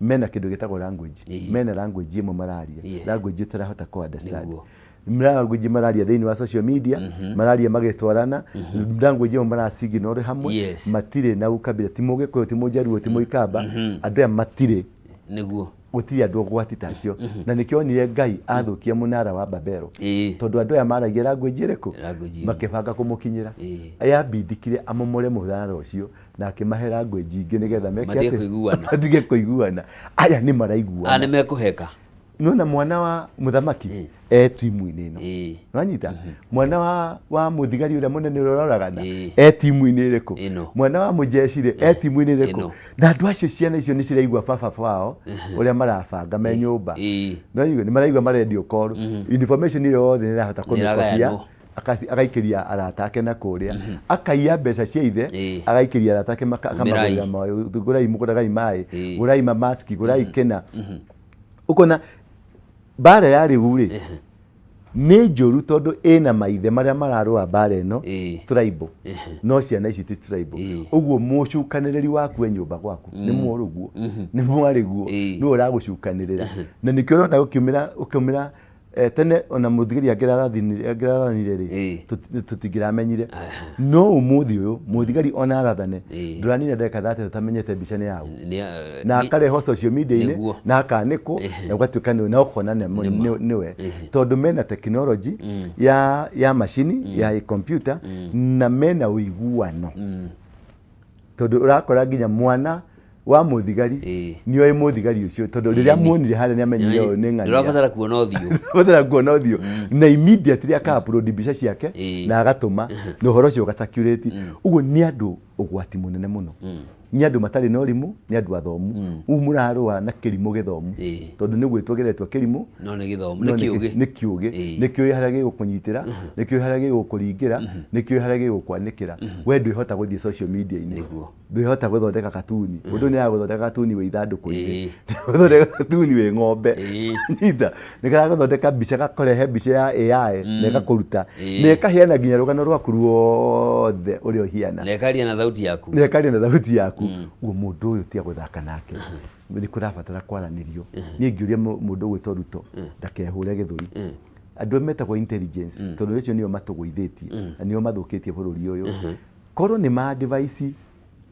mena kĩndũ gĩtagwo language mena language ĩmwe mararia language ũtarahota ku understand language mararia thĩinĩ wa social media mararia magĩtwarana language ĩmwe marasignal hamwe matirĩ na ukabila ti Mũgĩkũyũ ti Mũjaruo ti Mũikamba andũ aya matirĩ nĩguo gũtirĩ andũ ũgwati tacio na nĩkĩonire Ngai athũkia mũnara wa Babelo tondũ andũ aya maragia language ĩrĩkũ makĩbanga kũmũkinyĩra ayabindikire amomore mũthara ũcio na akĩmahe language ingĩ nĩgetha meke matige kũiguana aya nĩ maraiguana nĩ mekũheka nona mwana wa muthamaki timu-inĩ ĩno nwanyita mwana wa muthigari uria munene uroragana timu-inĩ ĩrĩkũ mwana wa mujeshire timu-inĩ ĩrĩkũ na andu acio ciana icio nĩ ciraigua baba wao uria marabanga me nyumba no ni maraigua marendio call information iyo yothe nĩ rahota kũmĩkobia agaikiria arata ake na kuria akaiya mbeca cia ithe agaikiria arata ake akamagurira maĩ gurai muguragai maĩ gurai mamaski gurai kena ukona bara ya riu ri nĩ njũru tondu ina maithe maria mararũa bara ĩno tribal no ciana ici ti tribal ũguo mũcukanĩrĩri waku nyũmba gwaku nĩ mũrũguo nĩ mwarĩguo nĩ ũragucukanĩrĩra na nĩkĩo ũrona ũkiumĩra tene ona muthigiri angĩrathanire ri tutingiramenyire no umuthi uyu muthigari ona arathane nduranire ndeka thate tutamenyete mbica ni yao na akareho social media-inĩ na akanĩkwo na ũgatuĩka na ũkona niwe tondu mena technology ya macini ya computer na mena ũiguano tondu urakora nginya mwana wa muthigari ni oĩ muthigari ucio tondu riria muonire haria ni amenyire uyu ni ng'ania ndirabatara kuona uthio na immediately aka upload mbica ciake na agatuma na ũhoro ũcio ũgacirculate uguo ni andu ũgwati munene muno ni andu matari na ũrimũ ni andu athomu umurarũa na kĩrimũ gĩthomu tondu nĩ gwĩtwo geretwo kĩrimũ no nĩ gĩthomu nĩ kĩũgĩ nĩ kĩoĩ harĩa gĩgũkũnyitĩra nĩ kĩoĩ harĩa gĩgũkũringĩra nĩ kĩoĩ harĩa gĩgũkwanĩkĩra we ndwĩhota gũthiĩ social media-inĩ ndwĩhota gũthondeka katuni mũndũ nĩ agũthondeka katuni wĩ ithandũkũ-inĩ gũthondeka katuni wĩ ng'ombe nyita nĩ karagũthondeka mbica gakorehe mbica ya AI na ĩgakũruta na ĩkaheana nginya rũgano rwaku ruothe ũrĩa ũhiana na ĩkaria na thauti yaku uguo mundu uyu ti aguthaka nake ni kurabatara kwaranĩrio ni ngĩuria mundu gwĩtwo Ruto ndakehure gĩthũri andu metagwo intelligence tondu rĩcio nĩo matũgũithĩtie na nĩo mathũkĩtie bũrũri ũyũ korwo nĩ ma advice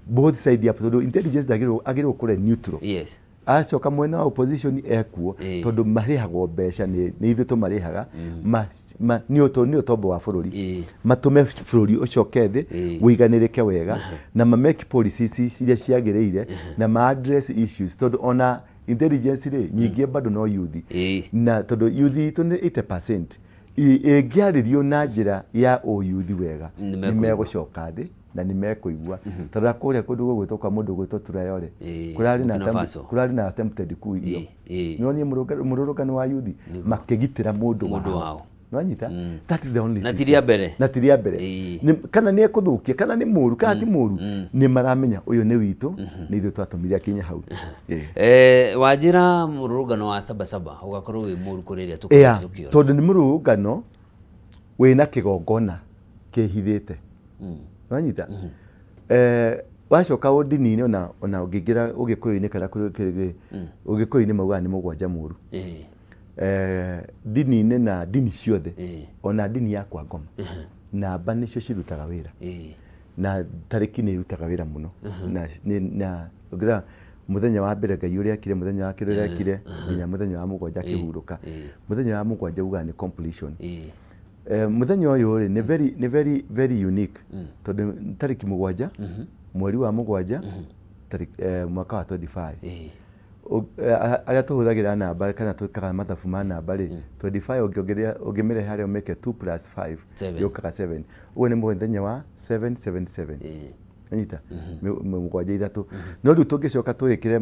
both side ya tondu intelligence agĩrĩrwo kũre neutral acoka mwena wa opposition ekuo tondu marĩhagwo mbeca nĩ ithuĩ tũmarĩhaga nĩ ũtombo wa bũrũri matume bũrũri ũcoke thĩ wĩiganĩrĩke wega na make policies iria ciagĩrĩire na ma address issues tondu ona intelligence rĩ nyingĩ bado no youth na tondu youth itũ nĩ 80% ĩngĩarĩrio na njĩra ya youth wega nĩ megũcoka thĩ na nĩ mekũigua tondũ kũrĩa kũndũ gũgwĩtwo kwa mũndũ gwĩtwo Turayore kurarĩ na attempted coup iyo nĩonire mũrũrũngano wa youth makĩgitĩra mũndũ wao nwanyita that is the only na tiria mbere kana nĩ ekũthũkia kana nĩ mũru kana ti mũru nĩ maramenya ũyũ nĩ witũ nĩ ithuĩ twatũmire akinya hau wajira mũrũrũngano wa Sabasaba ũgakorwo wĩ mũru kũrĩ rĩrĩa tũkĩona tondũ nĩ mũrũrũngano wĩna kĩgongona kĩhithĩte nwanyita wacoka ũndini-inĩ ona ũngĩingĩra ũgĩkũyũ-inĩ kana ũgĩkũyũ-inĩ maugaga nĩ mũgwanja mũru dini-inĩ na dini ciothe ona dini ya kwa ngoma namba nĩcio cirutaga wĩra na tarĩki nĩ irutaga wĩra mũno na ũngĩra muthenya wa mbere Ngai ũrĩa akire muthenya wa kerĩ ũrĩa akire nginya muthenya wa mũgwanja akĩhurũka muthenya wa mũgwanja uga nĩ completion muthenya ũyũ rĩ nĩ very unique tondu tarĩki mũgwanja mweri wa mũgwanja mwaka wa 25 arĩa tũhũthagĩra namba kana twĩkaga mathabu ma namba rĩ 25 ũngĩmĩrehe harĩa ũmĩke 2+5 yũkaga 7 ũguo nĩ mũthenya wa 777 anyita mũgwanja ithatũ no rĩu tũngĩcoka twĩkĩre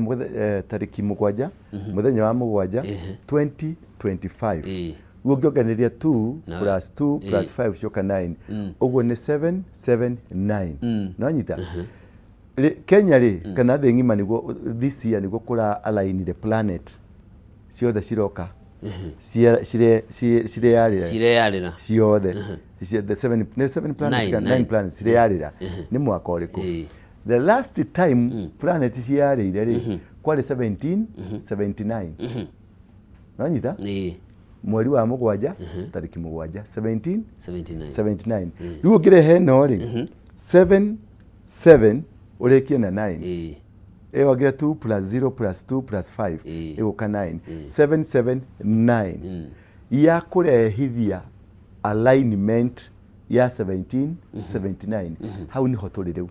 tarĩki mũgwanja mũthenya wa mũgwanja 2025 ũngĩonganĩria 2+2+5 cioka 9 ũguo nĩ 779 nonyita Kenya rĩ kana thĩ ng'ima nĩguo this year nĩguo kũra align the planet ciothe ciroka cireyarĩra ciothe the 7 planets 9 planets cireyarĩra nĩ mwaka ũrĩkũ the last time planet ciyarĩire rĩ kwarĩ 1779 nonyita mweri wa mũgwanja tarĩki mũgwanja 1779 rĩu ũngĩrehe no rĩ 7 ũrĩkie na 9 ĩyo ngire 2+0+2+5 ĩgũka 9 779 ya kũrehithia alignment ya 1779 hau niho turi riu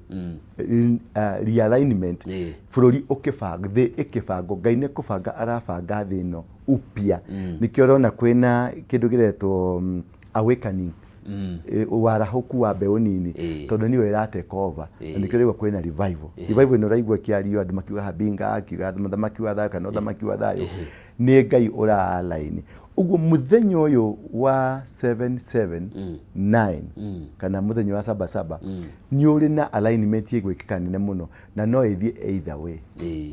realignment bururi ukibanga thi ikibango Ngai ni kubanga arabanga thi no upya nikio rona kwina kindu giretwo awakening warahuku wa mbeu nini tondu niwe irateka over nikio riu kwina revival no raigua kiario andu makiuga habinga akiuga muthamaki wa thaka no thamaki wa thayo ni Ngai ura line uguo muthenya uyu wa 779 kana muthenya wa 77 ni uri na alignment igwikika nene muno na no ithie either way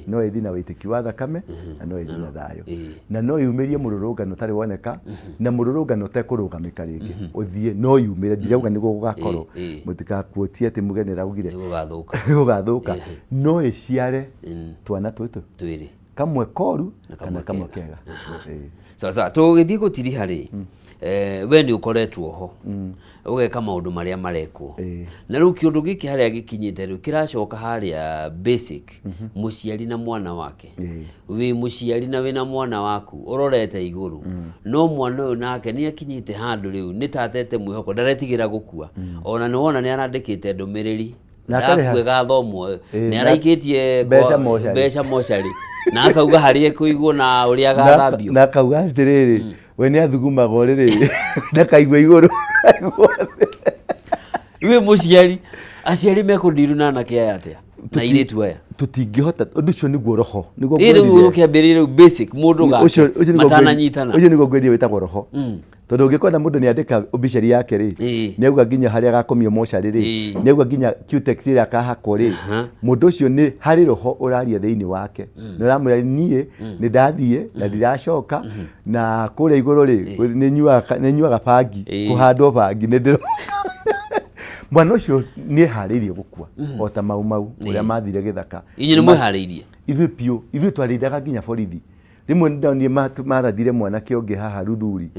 no ithie na witiki wa thakame na no ithie na thayo na no yumirie mururungano tari woneka na mururungano tekurugamika ringi uthie no yumire ndirauga niguo gugakorwo mutikakuotie ati mugeni raugire gugathuka no iciare twana tutu twiri kamwe koru kana kamwe kega sasa tugithii gutiriha ri we ni ukoretwo ho ugeka maundu maria marekwo na riu kiundu giki haria gikinyite riu kiracoka haria basic muciari na mwana wake wi muciari na wina mwana waku urorete iguru no mwana uyu nake ni akinyite handu riu ni tatete mwihoko ndaretigira gukua ona ni wona ni arandikite ndumiriri ndakuega thomo ni araikitie beca mochari na akauga harie kuigwo na uria gathambio na akauga atiriri we ni athugumaga uriri ndakaigwa iguru iwe muciari aciari mekundiru na anake aya atia na iritu aya tutingihota undu ucio niguo roho niguo niguo kiambirire basic mundu ga matananyitana ucio niguo ngwendi witagwo roho tondu ngikona mundu ni andika obituary yake ri ni auga nginya haria gakomio mochari ri ni auga nginya cutex ira kahakwo ri mundu ucio ni hari roho uraria thiini wake ni ramura nie ni ndathie na ndiracoka na kuria iguru ri ni nyuaga bangi kuhandwo bangi ni ndiro mwana ucio ni haririe gukua ota mau uria mathire githaka inyi ni mwiharirie ithu twarithaga nginya borithi rimwe ndonire marathire mwana kionge haha ruthuri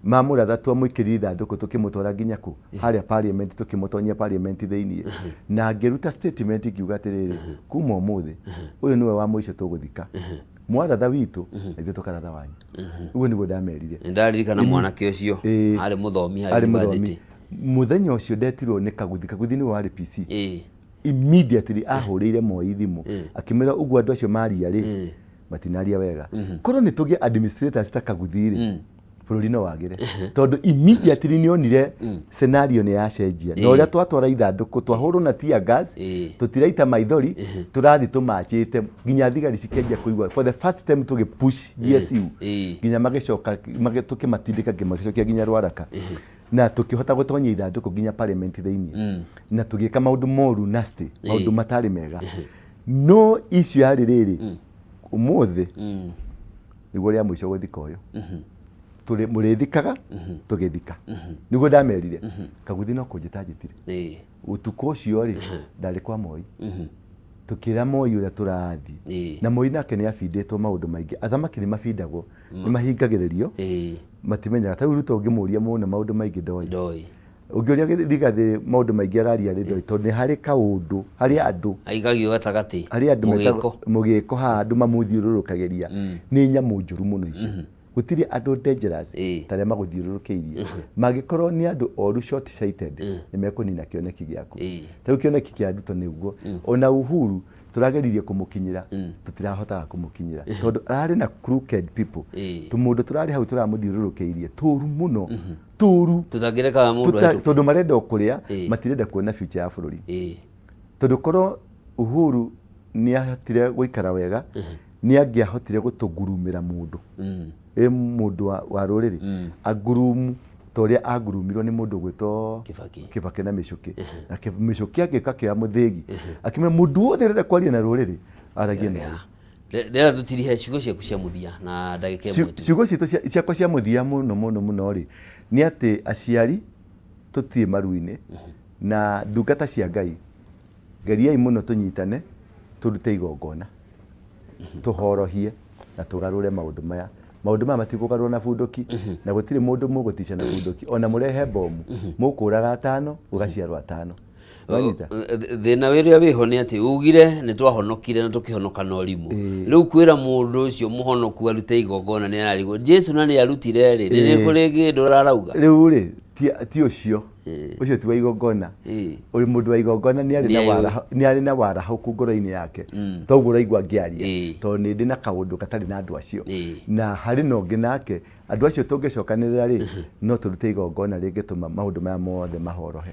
mamuratha twamwikirire ithanduku tukimutwara nginya ku haria parliament tukimutonyia parliament thiini na ngiruta statement ngiuga atiriri kuma umuthi uyu niwe wa muico tuguthika mwaratha witu ithu tukaratha wanyu uguo niguo ndamerire ndaririkana mwanake ucio ari muthomi hari university muthenya ucio ndetirwo ni kaguthi ni wa RPC immediately ahurire Moi thimu akimera uguo andu acio maria ri matinaria wega korwo ni tugie administrators ta kaguthi ri bururi no wagire tondu immediately ni onire scenario ni yacenjia na uria twatwara ithanduku twahurwo na tear gas tutiraita maithori turathi tumachite nginya thigari cikengia kuigwa for the first time tuge push GSU nginya magicoka tukimatindika ngimagicokia nginya Rwaraka na tukihota gutonyia ithanduku nginya parliament thiini na tugika maundu moru nasty maundu matari mega no issue ya riri umuthi niguo ria mwico guthika uyu tuli murithikaga tugithika niguo ndamerire kaguthi no kunjitanjitire utuko ucio ri ndari kwa Moi tukira Moi uria turathi na Moi nake ni afinditwo maundu maingi athamaki ni mafindagwo ni mahingagiririo matimenyaga ta ruto ungimuria muno maundu maingi ndoi ungiuria Rigathi maundu maingi araria ri ndoi tondu ni hari kaundu hari andu aigagio gatagati hari andu mugiko ha andu mamuthiururukagiria ni nyamu njuru muno ici gutiri andu dangerous taria maguthiururukiirie magikorwo ni andu oru short sighted ni mekunina kioneki giaku ta kioneki kia Ruto niguo ona Uhuru turageririe kumukinyira tutirahotaga kumukinyira tondu arari na crooked people tumundu turari hau turamuthiururukiirie turu muno turu tutagireka mundu wetu tondu marenda ukuria matirenda kuona future ya bururi tondu korwo Uhuru ni ahotire guikara wega ni angiahotire gutugurumira mundu mundu wa ruriri agurumu toria agurumirwo ni mundu gwito Kibaki na Michuki na Michuki agika kia muthigi akimera mundu wothe renda kwaria na ruriri aragia na ndera tutirihe ciugo ciaku cia muthia na ndagika imwe tu ciugo citu ciakwa cia muthia muno ri ni ati aciari tutie maruine na ndungata cia Ngai ngeriai muno tunyitane turute igongona tuhorohie na tugarure maundu maya matikugarurwo na bunduki na gutire mundu mugutisha na bunduki ona murehe bomu mukuraga 5 ugaciarwa 5 thina wiria wiho ni ati ugire ni twahonokire na tukihonoka na orimu riu kwira mundu ucio muhonoku arute igongona ni ararigwo Jesu na ni arutire ri ni kuri gindu rarauga riu ri ti ucio ucio ti wa igongona uri mundu wa igongona ni ari na wara hau ngoro-ini yake toguo raigua ngiaria to ni ndi na kaundu katari na andu acio na hari no ngi nake andu acio tungicokanirira ri no turute igongona ringituma maundu maya mothe mahorohe.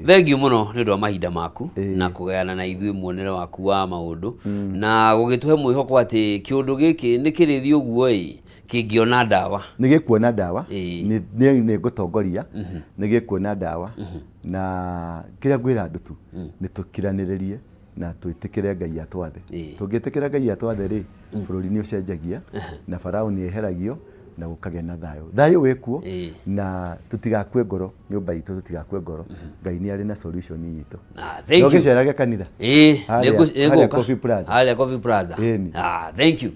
Thank you muno ni ndo mahinda maku na kugayana na ithui muonere waku wa maundu na gugituhe mwihoko ati kiundu giki ni kirithi uguo kingiona ndawa ni gikuona ndawa ni gutongoria ni gikuona ndawa na kiria gwira andu tu ni tukiraniririe na twitikire Ngai atwathe tungitikira Ngai atwathe ri bururi ni ucenjagia na Farao ni eheragio na gukagĩa na thayo wekuo na tutigakue ngoro nyumba itu tutigakue ngoro Ngai ni ari na solution yitu. Thank you. Ngicerage kanitha Hale Coffee Plaza. Thank you.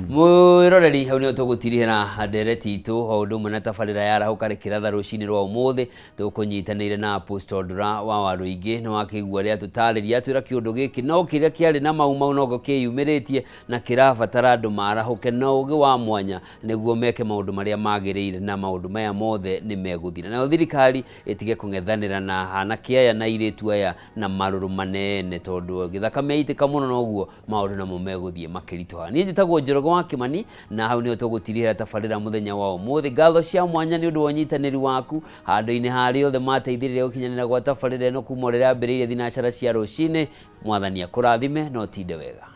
Mwiroreri hau ni tugutirihira ndereti itu ho undu mwe na tabarira ya raho karekera tha rucini rwa umuthi tukunyitanire na Apostle Ndura wa Waruingi ni wakigua ria tutariria twira kiundu giki no kiria kiari na mau nogo kiyumiritie na kirabatara andu marahuke na ugi wa mwanya niguo meke maundu maria magiriire na maundu maya mothe ni meguthira na thirikari itige kung'ethanira na hanake aya na iritu aya na maruru manene tondu githakame itika muno noguo maundu namo meguthie makiritoha ni njitagwo Njoroge wa Kimani na hau ni tugutirihira tabarira muthenya wa umuthi ngatho cia mwanya ni undu wa nyitaniri waku handu-ini hari othe mateithirire gukinyanira gwa tabarira ino kuma riria ambiriire thinacara cia rucini mwathani akurathime no tinde wega.